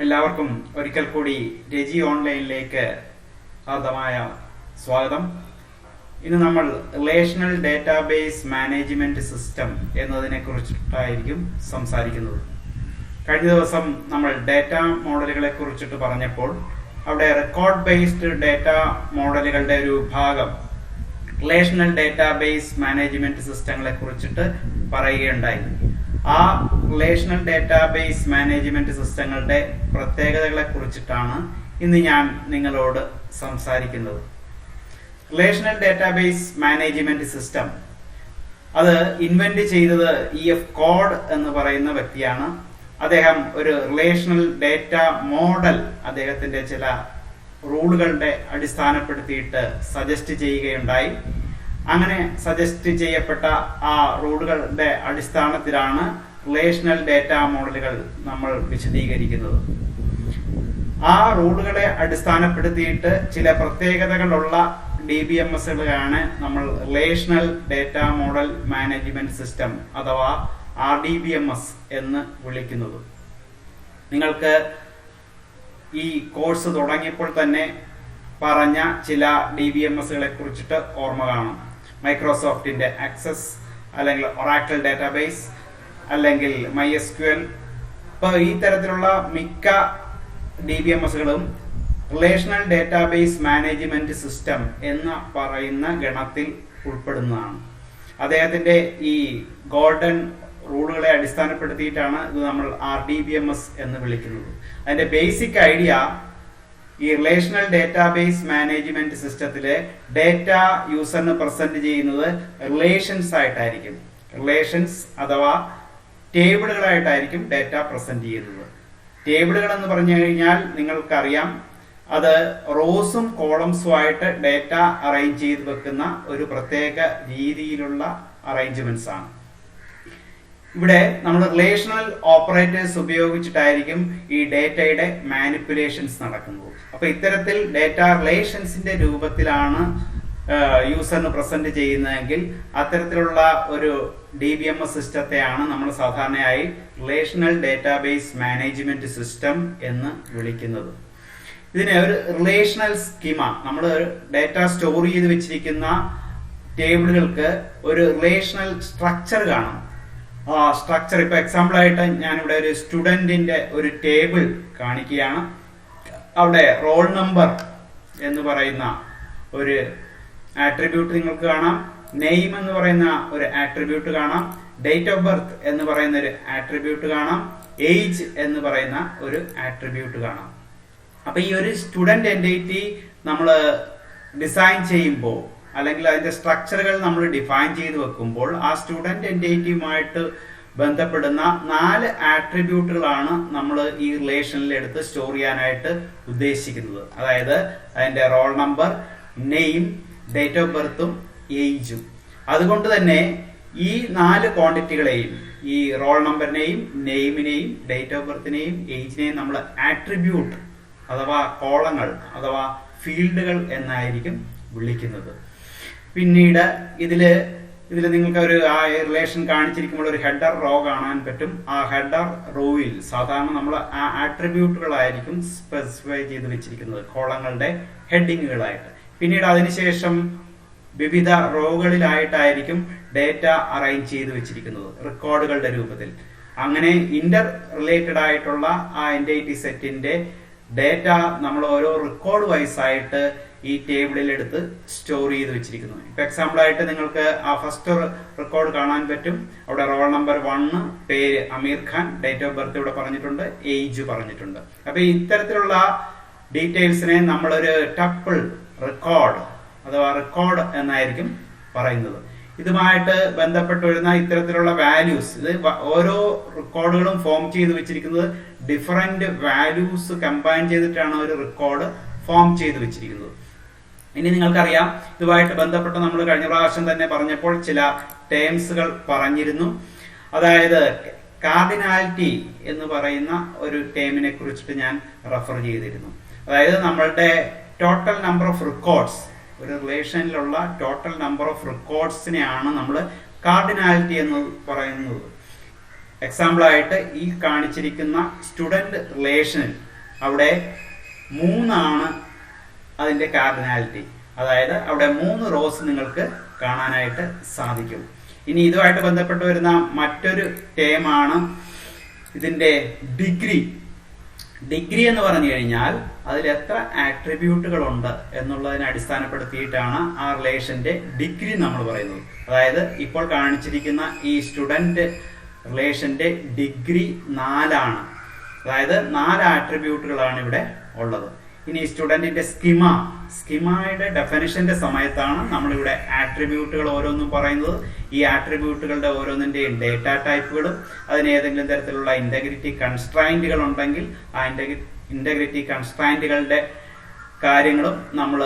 എല്ലാവർക്കും ഒരിക്കൽ കൂടി രജി ഓൺലൈനിലേക്ക് ഹാർദമായ സ്വാഗതം. ഇന്ന് നമ്മൾ റിലേഷണൽ ഡേറ്റാബേസ് മാനേജ്മെന്റ് സിസ്റ്റം എന്നതിനെ കുറിച്ചിട്ടായിരിക്കും സംസാരിക്കുന്നത്. കഴിഞ്ഞ ദിവസം നമ്മൾ ഡേറ്റ മോഡലുകളെ കുറിച്ചിട്ട് പറഞ്ഞപ്പോൾ അവിടെ റെക്കോർഡ് ബേസ്ഡ് ഡേറ്റ മോഡലുകളുടെ ഒരു ഭാഗം റിലേഷണൽ ഡേറ്റാബേസ് മാനേജ്മെന്റ് സിസ്റ്റങ്ങളെ കുറിച്ചിട്ട് പറയുകയുണ്ടായി. ആ റിലേഷണൽ ഡേറ്റാബേസ് മാനേജ്മെന്റ് സിസ്റ്റങ്ങളുടെ പ്രത്യേകതകളെ കുറിച്ചിട്ടാണ് ഇന്ന് ഞാൻ നിങ്ങളോട് സംസാരിക്കുന്നത്. റിലേഷണൽ ഡേറ്റാബേസ് മാനേജ്മെന്റ് സിസ്റ്റം അത് ഇൻവെന്റ് ചെയ്തത് EF കോഡ് എന്ന് പറയുന്ന വ്യക്തിയാണ്. അദ്ദേഹം ഒരു റിലേഷണൽ ഡേറ്റ മോഡൽ അദ്ദേഹത്തിന്റെ ചില റൂളുകളുടെ അടിസ്ഥാനപ്പെടുത്തിയിട്ട് സജസ്റ്റ് ചെയ്യുകയുണ്ടായി. അങ്ങനെ സജസ്റ്റ് ചെയ്യപ്പെട്ട ആ റൂളുകളുടെ അടിസ്ഥാനത്തിലാണ് റിലേഷണൽ ഡേറ്റ മോഡലുകൾ നമ്മൾ വിശദീകരിക്കുന്നത്. ആ റൂളുകളെ അടിസ്ഥാനപ്പെടുത്തിയിട്ട് ചില പ്രത്യേകതകളുള്ള DBMSകളാണ് നമ്മൾ relational data model management system അഥവാ RDBMS എന്ന് വിളിക്കുന്നത്. നിങ്ങൾക്ക് ഈ കോഴ്സ് തുടങ്ങിയപ്പോൾ തന്നെ പറഞ്ഞ ചില DBMSകളെ കുറിച്ചിട്ട് ഓർമ്മ കാണും. മൈക്രോസോഫ്റ്റിന്റെ ആക്സസ്, അല്ലെങ്കിൽ ഒറാക്കിൾ ഡേറ്റാബേസ്, അല്ലെങ്കിൽ MySQL. ഇപ്പോൾ ഈ തരത്തിലുള്ള മിക്ക DBMSകളും റിലേഷണൽ ഡേറ്റാബേസ് മാനേജ്മെന്റ് സിസ്റ്റം എന്ന് പറയുന്ന ഗണത്തിൽ ഉൾപ്പെടുന്നതാണ്. അദ്ദേഹത്തിന്റെ ഈ ഗോൾഡൻ റൂളുകളെ അടിസ്ഥാനപ്പെടുത്തിയിട്ടാണ് ഇത് നമ്മൾ RDBMS എന്ന് വിളിക്കുന്നത്. അതിന്റെ ബേസിക് ഐഡിയ, ഈ റിലേഷണൽ ഡേറ്റാബേസ് മാനേജ്മെന്റ് സിസ്റ്റത്തില് ഡേറ്റ യൂസറിന് പ്രസന്റ് ചെയ്യുന്നത് റിലേഷൻസ് ആയിട്ടായിരിക്കും. റിലേഷൻസ് അഥവാ ടേബിളുകളായിട്ടായിരിക്കും ഡേറ്റ പ്രസന്റ് ചെയ്യുന്നത്. ടേബിളുകൾ എന്ന് പറഞ്ഞു കഴിഞ്ഞാൽ നിങ്ങൾക്കറിയാം, അത് റോസും കോളംസും ആയിട്ട് ഡേറ്റ അറേഞ്ച് ചെയ്ത് വെക്കുന്ന ഒരു പ്രത്യേക രീതിയിലുള്ള അറേഞ്ച്മെന്റ്സ് ആണ്. ഇവിടെ നമ്മൾ റിലേഷണൽ ഓപ്പറേറ്റേഴ്സ് ഉപയോഗിച്ചിട്ടായിരിക്കും ഈ ഡേറ്റയുടെ മാനിപ്പുലേഷൻസ് നടക്കുന്നത്. അപ്പൊ ഇത്തരത്തിൽ ഡേറ്റ റിലേഷൻസിന്റെ രൂപത്തിലാണ് യൂസറിന് പ്രസന്റ് ചെയ്യുന്നതെങ്കിൽ അത്തരത്തിലുള്ള ഒരു DBMS സിസ്റ്റത്തെയാണ് നമ്മൾ സാധാരണയായി റിലേഷണൽ ഡേറ്റാബേസ് മാനേജ്മെന്റ് സിസ്റ്റം എന്ന് വിളിക്കുന്നത്. ഇതിന് ഒരു റിലേഷണൽ സ്കീമ, നമ്മൾ ഡേറ്റ സ്റ്റോർ ചെയ്ത് വെച്ചിരിക്കുന്ന ടേബിളുകൾക്ക് ഒരു റിലേഷണൽ സ്ട്രക്ചർ കാണും. ആ സ്ട്രക്ചർ, ഇപ്പൊ എക്സാമ്പിൾ ആയിട്ട് ഞാനിവിടെ ഒരു സ്റ്റുഡന്റിന്റെ ഒരു ടേബിൾ കാണിക്കുകയാണ്. അവിടെ റോൾ നമ്പർ എന്ന് പറയുന്ന ഒരു ആട്രിബ്യൂട്ട് നിങ്ങൾക്ക് കാണാം, നെയിം എന്ന് പറയുന്ന ഒരു ആട്രിബ്യൂട്ട് കാണാം, ഡേറ്റ് ഓഫ് ബർത്ത് എന്ന് പറയുന്ന ഒരു ആട്രിബ്യൂട്ട് കാണാം, ഏജ് എന്ന് പറയുന്ന ഒരു ആട്രിബ്യൂട്ട് കാണാം. അപ്പൊ ഈ ഒരു സ്റ്റുഡന്റ് എന്റിറ്റി നമ്മൾ ഡിസൈൻ ചെയ്യുമ്പോൾ, അല്ലെങ്കിൽ അതിന്റെ സ്ട്രക്ചറുകൾ നമ്മൾ ഡിഫൈൻ ചെയ്ത് വെക്കുമ്പോൾ, ആ സ്റ്റുഡന്റ് എന്റിറ്റിയുമായിട്ട് ബന്ധപ്പെടുന്ന 4 ആട്രിബ്യൂട്ടുകളാണ് നമ്മൾ ഈ റിലേഷനിൽ എടുത്ത് സ്റ്റോർ ചെയ്യാനായിട്ട് ഉദ്ദേശിക്കുന്നത്. അതായത് അതിന്റെ roll number, name, date of ബർത്തും ഏജും. അതുകൊണ്ട് തന്നെ ഈ 4 ക്വാണ്ടിറ്റികളെയും, ഈ റോൾ നമ്പറിനെയും നെയിമിനെയും ഡേറ്റ് ഓഫ് ബർത്തിനെയും ഏജിനെയും നമ്മൾ ആട്രിബ്യൂട്ട് അഥവാ കോളങ്ങൾ അഥവാ ഫീൽഡുകൾ എന്നായിരിക്കും വിളിക്കുന്നത്. പിന്നീട് ഇതില് നിങ്ങൾക്ക് ഒരു ആ റിലേഷൻ കാണിച്ചിരിക്കുമ്പോൾ ഒരു ഹെഡർ റോ കാണാൻ പറ്റും. ആ ഹെഡർ റോയിൽ സാധാരണ നമ്മൾ ആ ആട്രിബ്യൂട്ടുകളായിരിക്കും സ്പെസിഫൈ ചെയ്ത് വെച്ചിരിക്കുന്നത്, കോളങ്ങളുടെ ഹെഡിങ്ങുകളായിട്ട്. പിന്നീട് അതിനുശേഷം വിവിധ റോകളിലായിട്ടായിരിക്കും ഡേറ്റ അറേഞ്ച് ചെയ്ത് വെച്ചിരിക്കുന്നത് റെക്കോർഡുകളുടെ രൂപത്തിൽ. അങ്ങനെ ഇന്റർ റിലേറ്റഡ് ആയിട്ടുള്ള ആ എന്റിറ്റി സെറ്റിന്റെ ഡേറ്റ നമ്മൾ ഓരോ റെക്കോർഡ് വൈസ് ആയിട്ട് ഈ ടേബിളിൽ എടുത്ത് സ്റ്റോർ ചെയ്ത് വെച്ചിരിക്കുന്നു. ഇപ്പൊ എക്സാമ്പിൾ ആയിട്ട് നിങ്ങൾക്ക് ആ ഫസ്റ്റ് റെക്കോർഡ് കാണാൻ പറ്റും. അവിടെ റോൾ നമ്പർ 1, പേര് അമീർ ഖാൻ, ഡേറ്റ് ഓഫ് ബർത്ത് ഇവിടെ പറഞ്ഞിട്ടുണ്ട്, ഏജ് പറഞ്ഞിട്ടുണ്ട്. അപ്പൊ ഇത്തരത്തിലുള്ള ഡീറ്റെയിൽസിനെ നമ്മളൊരു ടപ്പിൾ റെക്കോർഡ് അഥവാ റെക്കോർഡ് എന്നായിരിക്കും പറയുന്നത്. ഇതുമായിട്ട് ബന്ധപ്പെട്ട് വരുന്ന ഇത്തരത്തിലുള്ള വാല്യൂസ്, ഇത് ഓരോ റെക്കോർഡുകളും ഫോം ചെയ്ത് വെച്ചിരിക്കുന്നത് ഡിഫറെന്റ് വാല്യൂസ് കമ്പൈൻ ചെയ്തിട്ടാണ് ഒരു റെക്കോർഡ് ഫോം ചെയ്ത് വെച്ചിരിക്കുന്നത്. ഇനി നിങ്ങൾക്കറിയാം, ഇതുമായിട്ട് ബന്ധപ്പെട്ട് നമ്മൾ കഴിഞ്ഞ പ്രാവശ്യം തന്നെ പറഞ്ഞപ്പോൾ ചില ടേംസുകൾ പറഞ്ഞിരുന്നു. അതായത് കാർഡിനാലിറ്റി എന്ന് പറയുന്ന ഒരു ടേമിനെ കുറിച്ചിട്ട് ഞാൻ റെഫർ ചെയ്തിരുന്നു. അതായത് നമ്മളുടെ ടോട്ടൽ നമ്പർ ഓഫ് റെക്കോർഡ്സ്, ഒരു റിലേഷനിലുള്ള ടോട്ടൽ നമ്പർ ഓഫ് റെക്കോർഡ്സിനെയാണ് നമ്മൾ കാർഡിനാലിറ്റി എന്ന് പറയുന്നത്. എക്സാമ്പിൾ ആയിട്ട് ഈ കാണിച്ചിരിക്കുന്ന സ്റ്റുഡന്റ് റിലേഷനിൽ അവിടെ 3 ആണ് അതിന്റെ കാർഡിനാലിറ്റി. അതായത് അവിടെ 3 റോസ് നിങ്ങൾക്ക് കാണാനായിട്ട് സാധിക്കും. ഇനി ഇതുമായിട്ട് ബന്ധപ്പെട്ട് വരുന്ന മറ്റൊരു ടേമാണ് ഇതിന്റെ ഡിഗ്രി. ഡിഗ്രി എന്ന് പറഞ്ഞു കഴിഞ്ഞാൽ അതിൽ എത്ര ആട്രിബ്യൂട്ടുകൾ ഉണ്ട് എന്നുള്ളതിനെ അടിസ്ഥാനപ്പെടുത്തിയിട്ടാണ് ആ റിലേഷന്റെ ഡിഗ്രി നമ്മൾ പറയുന്നത്. അതായത് ഇപ്പോൾ കാണിച്ചിരിക്കുന്ന ഈ സ്റ്റുഡന്റ് റിലേഷന്റെ ഡിഗ്രി 4 ആണ്. അതായത് 4 ആട്രിബ്യൂട്ടുകളാണ് ഇവിടെ ഉള്ളത്. ഇനി സ്റ്റുഡന്റിന്റെ സ്കിമയുടെ ഡെഫിനിഷന്റെ സമയത്താണ് നമ്മളിവിടെ ആട്രിബ്യൂട്ടുകൾ ഓരോന്നും പറയുന്നത്. ഈ ആട്രിബ്യൂട്ടുകളുടെ ഓരോന്നിന്റെയും ഡേറ്റ ടൈപ്പുകളും അതിന് ഏതെങ്കിലും തരത്തിലുള്ള ഇന്റഗ്രിറ്റി കൺസ്ട്രൈന്റുകൾ ഉണ്ടെങ്കിൽ ആ ഇന്റഗ്രിറ്റി കൺസ്ട്രൈന്റുകളുടെ കാര്യങ്ങളും നമ്മൾ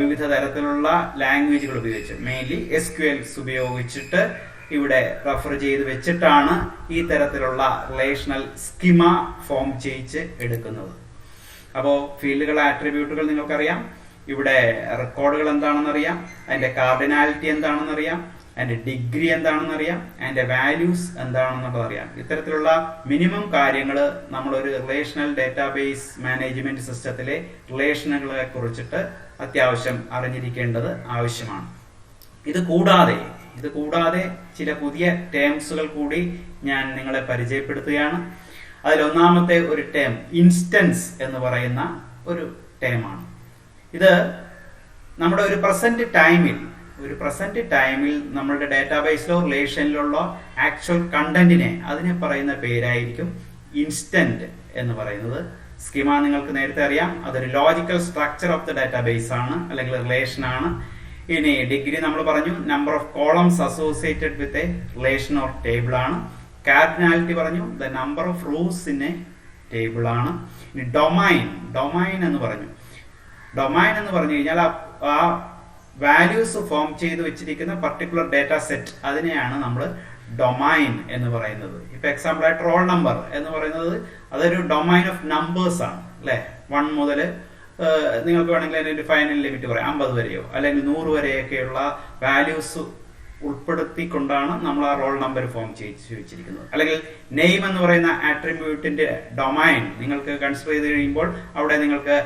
വിവിധ തരത്തിലുള്ള ലാംഗ്വേജുകൾ ഉപയോഗിച്ച് മെയിൻലി SQLs ഉപയോഗിച്ചിട്ട് ഇവിടെ റെഫർ ചെയ്ത് വെച്ചിട്ടാണ് ഈ തരത്തിലുള്ള റിലേഷണൽ സ്കിമ ഫോം ചെയ്യിച്ച് എടുക്കുന്നത്. അപ്പോൾ ഫീൽഡുകൾ, ആട്രിബ്യൂട്ടുകൾ നിങ്ങൾക്കറിയാം. ഇവിടെ റെക്കോർഡുകൾ എന്താണെന്ന് അറിയാം, അതിന്റെ കാർഡിനാലിറ്റി എന്താണെന്ന് അറിയാം, അതിന്റെ ഡിഗ്രി എന്താണെന്ന് അറിയാം, അതിന്റെ വാല്യൂസ് എന്താണെന്നുള്ളത് അറിയാം. ഇത്തരത്തിലുള്ള മിനിമം കാര്യങ്ങൾ നമ്മളൊരു റിലേഷണൽ ഡേറ്റാബേസ് മാനേജ്മെന്റ് സിസ്റ്റത്തിലെ റിലേഷനുകളെ കുറിച്ചിട്ട് അത്യാവശ്യം അറിഞ്ഞിരിക്കേണ്ടത് ആവശ്യമാണ്. ഇത് കൂടാതെ ചില പുതിയ ടേംസുകൾ കൂടി ഞാൻ നിങ്ങളെ പരിചയപ്പെടുത്തുകയാണ്. അതിലൊന്നാമത്തെ ഒരു ടേം ഇൻസ്റ്റൻസ് എന്ന് പറയുന്ന ഒരു ടേമാണ്. ഇത് നമ്മുടെ ഒരു പ്രസന്റ് ടൈമിൽ നമ്മളുടെ ഡേറ്റാബേസിലോ റിലേഷനിലുള്ള ആക്ച്വൽ കണ്ടന്റിനെ അതിനെ പറയുന്ന പേരായിരിക്കും ഇൻസ്റ്റന്റ് എന്ന് പറയുന്നത്. സ്കീമ നിങ്ങൾക്ക് നേരത്തെ അറിയാം, അതൊരു logical structure of the database ആണ്, അല്ലെങ്കിൽ റിലേഷൻ ആണ്. ഇനി ഡിഗ്രി നമ്മൾ പറഞ്ഞു, number of columns associated with a relation or table ആണ്. കാർഡിനാലിറ്റി പറഞ്ഞു, the number of rows in a table ആണ്. ഇനി ഡൊമൈൻ എന്ന് പറഞ്ഞു കഴിഞ്ഞാൽ ആ വാല്യൂസ് ഫോം ചെയ്ത് വെച്ചിരിക്കുന്ന പർട്ടിക്കുലർ ഡേറ്റ സെറ്റ്, അതിനെയാണ് നമ്മൾ ഡൊമൈൻ എന്ന് പറയുന്നത്. ഇപ്പൊ എക്സാമ്പിൾ ആയിട്ട് റോൾ നമ്പർ എന്ന് പറയുന്നത് അതൊരു ഡൊമൈൻ ഓഫ് നമ്പേഴ്സ് ആണ്, അല്ലെ? 1 മുതൽ നിങ്ങൾക്ക് വേണമെങ്കിൽ അതിന്റെ ഫൈനൽ ലിമിറ്റ് പറയാം 50 വരെയോ അല്ലെങ്കിൽ 100 വരെയൊക്കെയുള്ള വാല്യൂസ് ഉൾപ്പെടുത്തിക്കൊണ്ടാണ് നമ്മൾ ആ റോൾ നമ്പർ ഫോം ചെയ്ത് വെച്ചിരിക്കുന്നത്. അല്ലെങ്കിൽ നെയിം എന്ന് പറയുന്ന ആട്രിബ്യൂട്ടിന്റെ ഡൊമൈൻ നിങ്ങൾക്ക് കൺസിഡർ ചെയ്ത് കഴിയുമ്പോൾ അവിടെ നിങ്ങൾക്ക്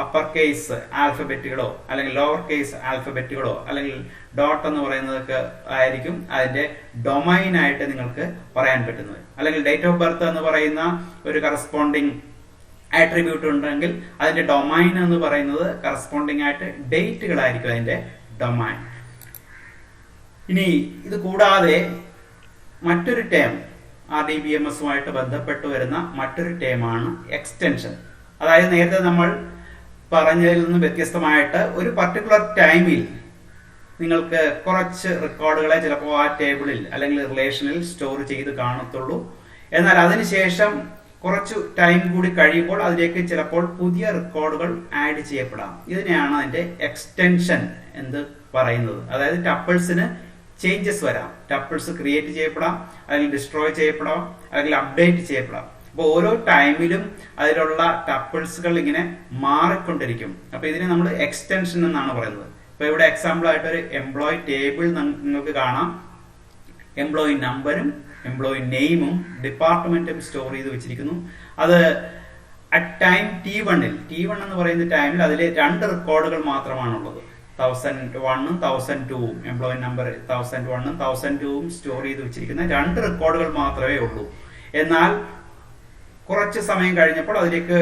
അപ്പർ കേസ് ആൽഫബറ്റുകളോ അല്ലെങ്കിൽ ലോവർ കേസ് ആൽഫബറ്റുകളോ അല്ലെങ്കിൽ ഡോട്ട് എന്ന് പറയുന്നതൊക്കെ ആയിരിക്കും അതിന്റെ ഡൊമൈൻ ആയിട്ട് നിങ്ങൾക്ക് പറയാൻ പറ്റുന്നത്. അല്ലെങ്കിൽ ഡേറ്റ് ഓഫ് ബർത്ത് എന്ന് പറയുന്ന ഒരു കറസ്പോണ്ടിങ് ആട്രിബ്യൂട്ട് ഉണ്ടെങ്കിൽ അതിന്റെ ഡൊമൈൻ എന്ന് പറയുന്നത് കറസ്പോണ്ടിങ് ആയിട്ട് ഡേറ്റുകളായിരിക്കും അതിന്റെ ഡൊമൈൻ. ഇനി ഇത് കൂടാതെ മറ്റൊരു ടേം RDBMSുമായിട്ട് ബന്ധപ്പെട്ട് വരുന്ന മറ്റൊരു ടേമാണ് എക്സ്റ്റൻഷൻ. അതായത് നേരത്തെ നമ്മൾ പറഞ്ഞതിൽ നിന്ന് വ്യത്യസ്തമായിട്ട് ഒരു പർട്ടിക്കുലർ ടൈമിൽ നിങ്ങൾക്ക് കുറച്ച് റെക്കോർഡുകളെ ചിലപ്പോൾ ആ ടേബിളിൽ അല്ലെങ്കിൽ റിലേഷനിൽ സ്റ്റോർ ചെയ്ത് കാണത്തുള്ളൂ. എന്നാൽ അതിനുശേഷം കുറച്ചു ടൈം കൂടി കഴിയുമ്പോൾ അതിലേക്ക് ചിലപ്പോൾ പുതിയ റെക്കോർഡുകൾ ആഡ് ചെയ്യപ്പെടാം. ഇതിനെയാണ് അതിന്റെ എക്സ്റ്റൻഷൻ എന്ന് പറയുന്നത്. അതായത് ടപ്പിൾസിന് ചേഞ്ചസ് വരാം, ടപ്പിൾസ് ക്രിയേറ്റ് ചെയ്യപ്പെടാം, അല്ലെങ്കിൽ ഡിസ്ട്രോയ് ചെയ്യപ്പെടാം, അല്ലെങ്കിൽ അപ്ഡേറ്റ് ചെയ്യപ്പെടാം. അപ്പൊ ഓരോ ടൈമിലും അതിലുള്ള ടപ്പിൾസുകൾ ഇങ്ങനെ മാറിക്കൊണ്ടിരിക്കും. അപ്പൊ ഇതിനെ നമ്മൾ എക്സ്റ്റൻഷൻ എന്നാണ് പറയുന്നത്. ഇപ്പൊ ഇവിടെ എക്സാമ്പിൾ ആയിട്ട് ഒരു എംപ്ലോയി ടേബിൾ നിങ്ങൾക്ക് കാണാം. എംപ്ലോയി നമ്പറും എംപ്ലോയി നെയിമും ഡിപ്പാർട്ട്മെന്റും സ്റ്റോർ ചെയ്ത് വെച്ചിരിക്കുന്നു. അത് അറ്റ് ടൈം T1 എന്ന് പറയുന്ന ടൈമിൽ അതിൽ 2 റെക്കോർഡുകൾ മാത്രമാണുള്ളത്. 1001ഉം 1002ഉം എംപ്ലോയി നമ്പർ 1001ഉം 1002ഉം സ്റ്റോർ ചെയ്ത് വെച്ചിരിക്കുന്ന 2 റെക്കോർഡുകൾ മാത്രമേ ഉള്ളൂ. എന്നാൽ കുറച്ച് സമയം കഴിഞ്ഞപ്പോൾ അതിലേക്ക്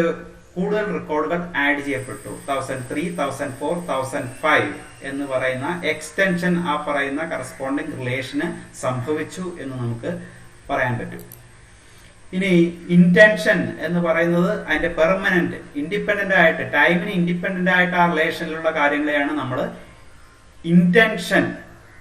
കൂടുതൽ റെക്കോർഡുകൾ ആഡ് ചെയ്യപ്പെട്ടു. 1003, 1004, 1005 എന്ന് പറയുന്ന എക്സ്റ്റൻഷൻ ആ പറയുന്ന കറസ്പോണ്ടിങ് റിലേഷന് സംഭവിച്ചു എന്ന് നമുക്ക് പറയാൻ പറ്റും. ഇനി ഇന്റൻഷൻ എന്ന് പറയുന്നത് അതിന്റെ പെർമനന്റ് ഇൻഡിപെൻഡന്റ് ആയിട്ട് ടൈമിന് ഇൻഡിപെൻഡന്റ് ആയിട്ട് ആ റിലേഷനിലുള്ള കാര്യങ്ങളെയാണ് നമ്മൾ ഇന്റൻഷൻ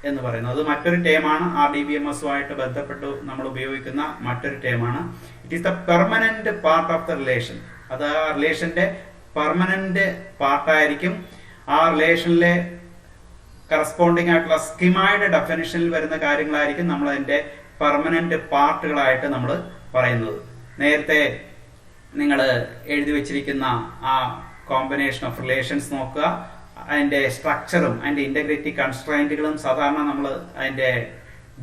എന്ന് പറയുന്നത്. അത് മറ്റൊരു ടേമാണ് RDBMSുമായിട്ട് ബന്ധപ്പെട്ട് നമ്മൾ ഉപയോഗിക്കുന്ന മറ്റൊരു ടേമാണ്. It is the permanent part of the relation. അത് ആ റിലേഷന്റെ പെർമനന്റ് പാർട്ടായിരിക്കും. ആ റിലേഷനിലെ കറസ്പോണ്ടിങ് ആയിട്ടുള്ള സ്കിമയുടെ ഡെഫിനിഷനിൽ വരുന്ന കാര്യങ്ങളായിരിക്കും നമ്മൾ അതിന്റെ പെർമനന്റ് പാർട്ടുകളായിട്ട് നമ്മൾ പറയുന്നത്. നേരത്തെ നിങ്ങൾ എഴുതി വെച്ചിരിക്കുന്ന ആ കോമ്പിനേഷൻ ഓഫ് റിലേഷൻസ് നോക്കുക. അതിന്റെ സ്ട്രക്ചറും അതിന്റെ ഇന്റഗ്രിറ്റി കൺസ്ട്രൈന്റുകളും സാധാരണ നമ്മൾ അതിന്റെ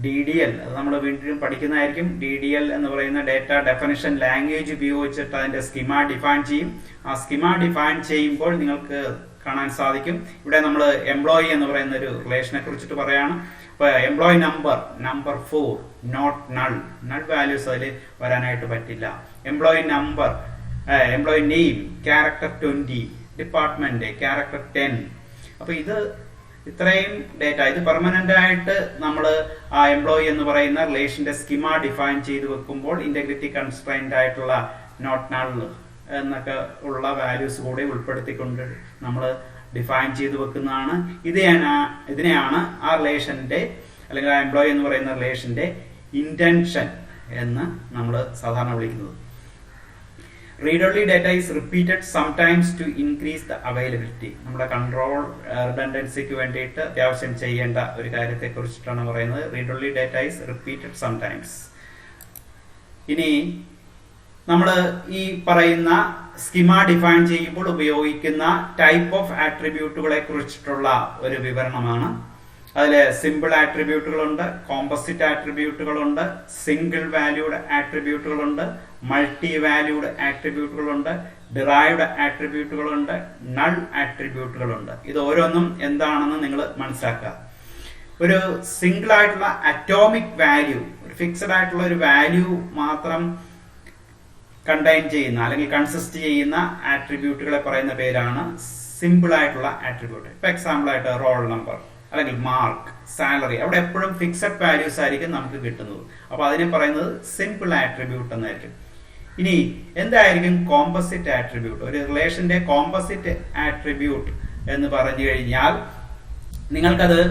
DDL, അത് നമ്മൾ വീണ്ടും പഠിക്കുന്നതായിരിക്കും. DDL എന്ന് പറയുന്ന ഡേറ്റ ഡെഫിനിഷൻ ലാംഗ്വേജ് ഉപയോഗിച്ചിട്ട് അതിന്റെ സ്കീമ ഡിഫൈൻ ചെയ്യും. ആ സ്കീമ ഡിഫൈൻ ചെയ്യുമ്പോൾ നിങ്ങൾക്ക് കാണാൻ സാധിക്കും ഇവിടെ നമ്മൾ എംപ്ലോയി എന്ന് പറയുന്ന ഒരു റിലേഷനെ കുറിച്ചിട്ട് പറയാണ്. അപ്പൊ employee number 4 not null values അതിൽ വരാനായിട്ട് പറ്റില്ല. Employee number, employee name character 20, department character 10. അപ്പൊ ഇത്രയും ഡേറ്റ ഇത് പെർമനന്റ് ആയിട്ട് നമ്മൾ ആ എംപ്ലോയി എന്ന് പറയുന്ന റിലേഷന്റെ സ്കീമ ഡിഫൈൻ ചെയ്ത് വെക്കുമ്പോൾ ഇന്റഗ്രിറ്റി കൺസ്ട്രെയിന്റ് ആയിട്ടുള്ള നോട്ട് നൾ എന്നൊക്കെ ഉള്ള വാല്യൂസ് കൂടെ ഉൾപ്പെടുത്തിക്കൊണ്ട് നമ്മൾ ഡിഫൈൻ ചെയ്ത് വെക്കുന്നതാണ്. ഇതിനെയാണ് ആ റിലേഷന്റെ അല്ലെങ്കിൽ ആ എംപ്ലോയി എന്ന് പറയുന്ന റിലേഷന്റെ ഇന്റൻഷൻ എന്ന് നമ്മൾ സാധാരണ വിളിക്കുന്നത്. Read only data is repeated sometimes to increase the availability. നമ്മുടെ കൺട്രോൾ റിഡൻഡൻസിക്ക് വേണ്ടിയിട്ട് അത്യാവശ്യം ചെയ്യേണ്ട ഒരു കാര്യത്തെ കുറിച്ചിട്ടാണ് പറയുന്നത്. Read only data is repeated sometimes. ഇനി നമ്മൾ ഈ പറയുന്ന സ്കീമ ഡിഫൈൻ ചെയ്യുമ്പോൾ ഉപയോഗിക്കുന്ന ടൈപ്പ് ഓഫ് ആട്രിബ്യൂട്ടുകളെ കുറിച്ചിട്ടുള്ള ഒരു വിവരണമാണ്. അതിൽ സിമ്പിൾ ആട്രിബ്യൂട്ടുകളുണ്ട്, കോമ്പോസിറ്റ് ആട്രിബ്യൂട്ടുകളുണ്ട്, സിംഗിൾ വാല്യൂഡ് ആട്രിബ്യൂട്ടുകളുണ്ട്, മൾട്ടി വാല്യൂഡ് ആട്രിബ്യൂട്ടുകളുണ്ട്, ഡിറൈവ്ഡ് ആട്രിബ്യൂട്ടുകളുണ്ട്, നൾ ആട്രിബ്യൂട്ടുകളുണ്ട്. ഇത് ഓരോന്നും എന്താണെന്ന് നിങ്ങൾ മനസ്സിലാക്കുക. ഒരു സിംഗിൾ ആയിട്ടുള്ള അറ്റോമിക് വാല്യൂ, ഒരു ഫിക്സഡ് ആയിട്ടുള്ള ഒരു വാല്യൂ മാത്രം കണ്ടെയ്ൻ ചെയ്യുന്ന അല്ലെങ്കിൽ കൺസിസ്റ്റ് ചെയ്യുന്ന ആട്രിബ്യൂട്ടുകളെ പറയുന്ന പേരാണ് സിമ്പിൾ ആയിട്ടുള്ള ആട്രിബ്യൂട്ട്. ഇപ്പൊ എക്സാമ്പിൾ ആയിട്ട് റോൾ നമ്പർ അല്ലെങ്കിൽ മാർക്ക്, സാലറി, അവിടെ എപ്പോഴും ഫിക്സഡ് വാല്യൂസ് ആയിരിക്കും നമുക്ക് കിട്ടുന്നത്. അപ്പൊ അതിനെ പറയുന്നത് സിമ്പിൾ ആട്രിബ്യൂട്ട് എന്നായിരിക്കും. ഇനി എന്തായിരിക്കും കോമ്പോസിറ്റ് ആട്രിബ്യൂട്ട്? ഒരു റിലേഷന്റെ കോമ്പോസിറ്റ് ആട്രിബ്യൂട്ട് എന്ന് പറഞ്ഞു കഴിഞ്ഞാൽ നിങ്ങൾക്കത്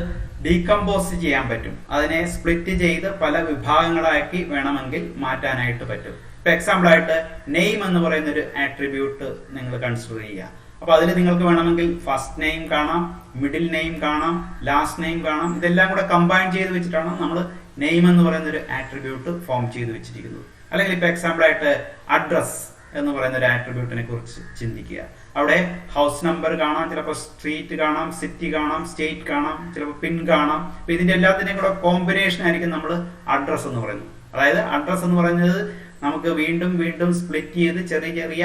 ഡീകമ്പോസ് ചെയ്യാൻ പറ്റും. അതിനെ സ്പ്ലിറ്റ് ചെയ്ത് പല വിഭാഗങ്ങളാക്കി വേണമെങ്കിൽ മാറ്റാനായിട്ട് പറ്റും. ഇപ്പൊ എക്സാമ്പിൾ ആയിട്ട് നെയിം എന്ന് പറയുന്ന ഒരു ആട്രിബ്യൂട്ട് നിങ്ങൾ കൺസിഡർ ചെയ്യുക. അപ്പൊ അതിൽ നിങ്ങൾക്ക് വേണമെങ്കിൽ ഫസ്റ്റ് നെയിം കാണാം, മിഡിൽ നെയിം കാണാം, ലാസ്റ്റ് നെയിം കാണാം. ഇതെല്ലാം കൂടെ കമ്പൈൻ ചെയ്ത് വെച്ചിട്ടാണ് നമ്മൾ നെയിം എന്ന് പറയുന്ന ഒരു ആട്രിബ്യൂട്ട് ഫോം ചെയ്ത് വെച്ചിരിക്കുന്നത്. അല്ലെങ്കിൽ ഇപ്പൊ എക്സാമ്പിൾ ആയിട്ട് അഡ്രസ് എന്ന് പറയുന്ന ഒരു ആട്രിബ്യൂട്ടിനെ കുറിച്ച് ചിന്തിക്കുക. അവിടെ ഹൗസ് നമ്പർ കാണാം, ചിലപ്പോൾ സ്ട്രീറ്റ് കാണാം, സിറ്റി കാണാം, സ്റ്റേറ്റ് കാണാം, ചിലപ്പോൾ പിൻ കാണാം. അപ്പൊ ഇതിന്റെ എല്ലാത്തിനെയും കൂടെ കോമ്പിനേഷൻ ആയിരിക്കും നമ്മൾ അഡ്രസ് എന്ന് പറയുന്നത്. അതായത് അഡ്രസ് എന്ന് പറയുന്നത് നമുക്ക് വീണ്ടും വീണ്ടും സ്പ്ലിറ്റ് ചെയ്ത് ചെറിയ ചെറിയ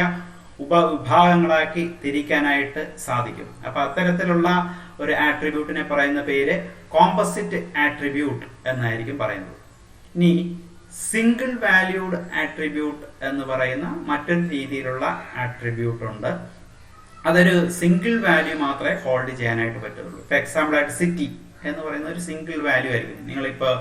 ഉപവിഭാഗങ്ങളാക്കി തിരിക്കാനായിട്ട് സാധിക്കും. അപ്പൊ അത്തരത്തിലുള്ള ഒരു ആട്രിബ്യൂട്ടിനെ പറയുന്ന പേര് കോമ്പോസിറ്റ് ആട്രിബ്യൂട്ട് എന്നായിരിക്കും പറയുന്നത്. ഇനി സിംഗിൾ വാല്യൂഡ് ആട്രിബ്യൂട്ട് എന്ന് പറയുന്ന മറ്റൊരു രീതിയിലുള്ള ആട്രിബ്യൂട്ട് ഉണ്ട്. അതൊരു സിംഗിൾ വാല്യൂ മാത്രമേ ഹോൾഡ് ചെയ്യാനായിട്ട് പറ്റുള്ളൂ. ഇപ്പൊ എക്സാമ്പിൾ ആയിട്ട് സിറ്റി എന്ന് പറയുന്ന ഒരു സിംഗിൾ വാല്യൂ ആയിരിക്കും. നിങ്ങളിപ്പോ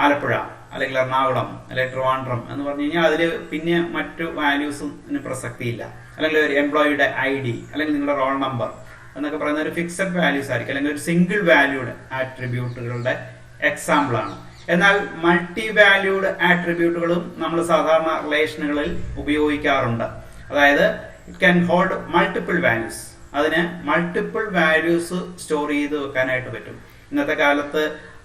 ആലപ്പുഴ അല്ലെങ്കിൽ എറണാകുളം അല്ലെങ്കിൽ ട്രിവാൻഡ്രം എന്ന് പറഞ്ഞു കഴിഞ്ഞാൽ അതിൽ പിന്നെ മറ്റു വാല്യൂസിന് പ്രസക്തിയില്ല. അല്ലെങ്കിൽ ഒരു എംപ്ലോയിയുടെ ID അല്ലെങ്കിൽ നിങ്ങളുടെ റോൾ നമ്പർ എന്നൊക്കെ പറയുന്ന ഒരു ഫിക്സഡ് വാല്യൂസ് ആയിരിക്കും, അല്ലെങ്കിൽ ഒരു സിംഗിൾ വാല്യൂഡ് ആട്രിബ്യൂട്ടുകളുടെ എക്സാമ്പിൾ ആണ്. എന്നാൽ മൾട്ടി വാല്യൂഡ് ആട്രിബ്യൂട്ടുകളും നമ്മൾ സാധാരണ റിലേഷനുകളിൽ ഉപയോഗിക്കാറുണ്ട്. അതായത് it can hold multiple values. അതിന് മൾട്ടിപ്പിൾ വാല്യൂസ് സ്റ്റോർ ചെയ്ത് വെക്കാനായിട്ട് പറ്റും. ഇന്നത്തെ കാലത്ത്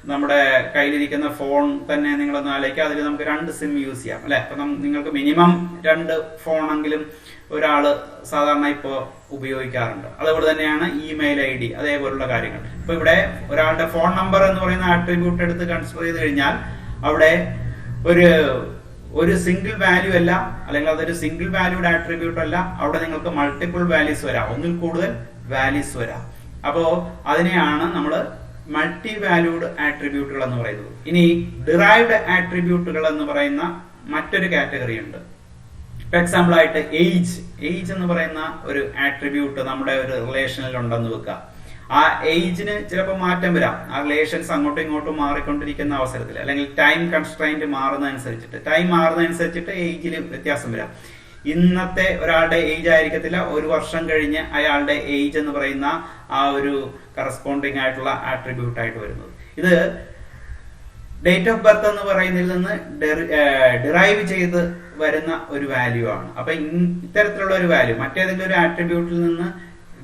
നമ്മുടെ കയ്യിലിരിക്കുന്ന ഫോൺ തന്നെ നിങ്ങളൊന്ന് ആലോചിക്കുക, അതിൽ നമുക്ക് 2 സിം യൂസ് ചെയ്യാം അല്ലെ. അപ്പൊ നിങ്ങൾക്ക് മിനിമം 2 ഫോണെങ്കിലും ഒരാള് സാധാരണ ഇപ്പോ ഉപയോഗിക്കാറുണ്ട്. അതുപോലെ തന്നെയാണ് ഇമെയിൽ ID, അതേപോലുള്ള കാര്യങ്ങൾ. ഇപ്പൊ ഇവിടെ ഒരാളുടെ ഫോൺ നമ്പർ എന്ന് പറയുന്ന ആട്രിബ്യൂട്ട് എടുത്ത് കൺസിഡർ ചെയ്ത് കഴിഞ്ഞാൽ അവിടെ ഒരു സിംഗിൾ വാല്യൂ അല്ല, അല്ലെങ്കിൽ അതൊരു സിംഗിൾ വാല്യൂഡ് ആട്രിബ്യൂട്ട് അല്ല. അവിടെ നിങ്ങൾക്ക് മൾട്ടിപ്പിൾ വാല്യൂസ് വരാം, ഒന്നിൽ കൂടുതൽ വാല്യൂസ് വരാം. അപ്പോ അതിനെയാണ് നമ്മൾ മൾട്ടി വാല്യൂഡ് ആട്രിബ്യൂട്ടുകൾ എന്ന് പറയുന്നത്. ഇനി ഡിറൈവ്ഡ് ആട്രിബ്യൂട്ടുകൾ എന്ന് പറയുന്ന മറ്റൊരു കാറ്റഗറി ഉണ്ട്. ഫോർ എക്സാമ്പിൾ ആയിട്ട് ഏജ് എന്ന് പറയുന്ന ഒരു ആട്രിബ്യൂട്ട് നമ്മുടെ ഒരു റിലേഷനിൽ ഉണ്ടെന്ന് വെക്കുക. ആ ഏജിന് ചിലപ്പോൾ മാറ്റം വരാം. ആ റിലേഷൻസ് അങ്ങോട്ടും ഇങ്ങോട്ടും മാറിക്കൊണ്ടിരിക്കുന്ന അവസരത്തിൽ, അല്ലെങ്കിൽ ടൈം കൺസ്ട്രെയിന്റ് മാറുന്നതനുസരിച്ചിട്ട് ഏജിൽ വ്യത്യാസം വരാം. ഇന്നത്തെ ഒരാളുടെ ഏജ് ആയിരിക്കത്തില്ല, 1 വർഷം കഴിഞ്ഞ് അയാളുടെ ഏജ് എന്ന് പറയുന്ന ആ ഒരു കറസ്പോണ്ടിങ് ആയിട്ടുള്ള ആട്രിബ്യൂട്ട് ആയിട്ട് വരുന്നത്. ഇത് ഡേറ്റ് ഓഫ് ബർത്ത് എന്ന് പറയുന്നതിൽ നിന്ന് ഡിറൈവ് ചെയ്ത് വരുന്ന ഒരു വാല്യൂ ആണ്. അപ്പൊ ഇത്തരത്തിലുള്ള ഒരു വാല്യൂ മറ്റേതെങ്കിലും ഒരു ആട്രിബ്യൂട്ടിൽ നിന്ന്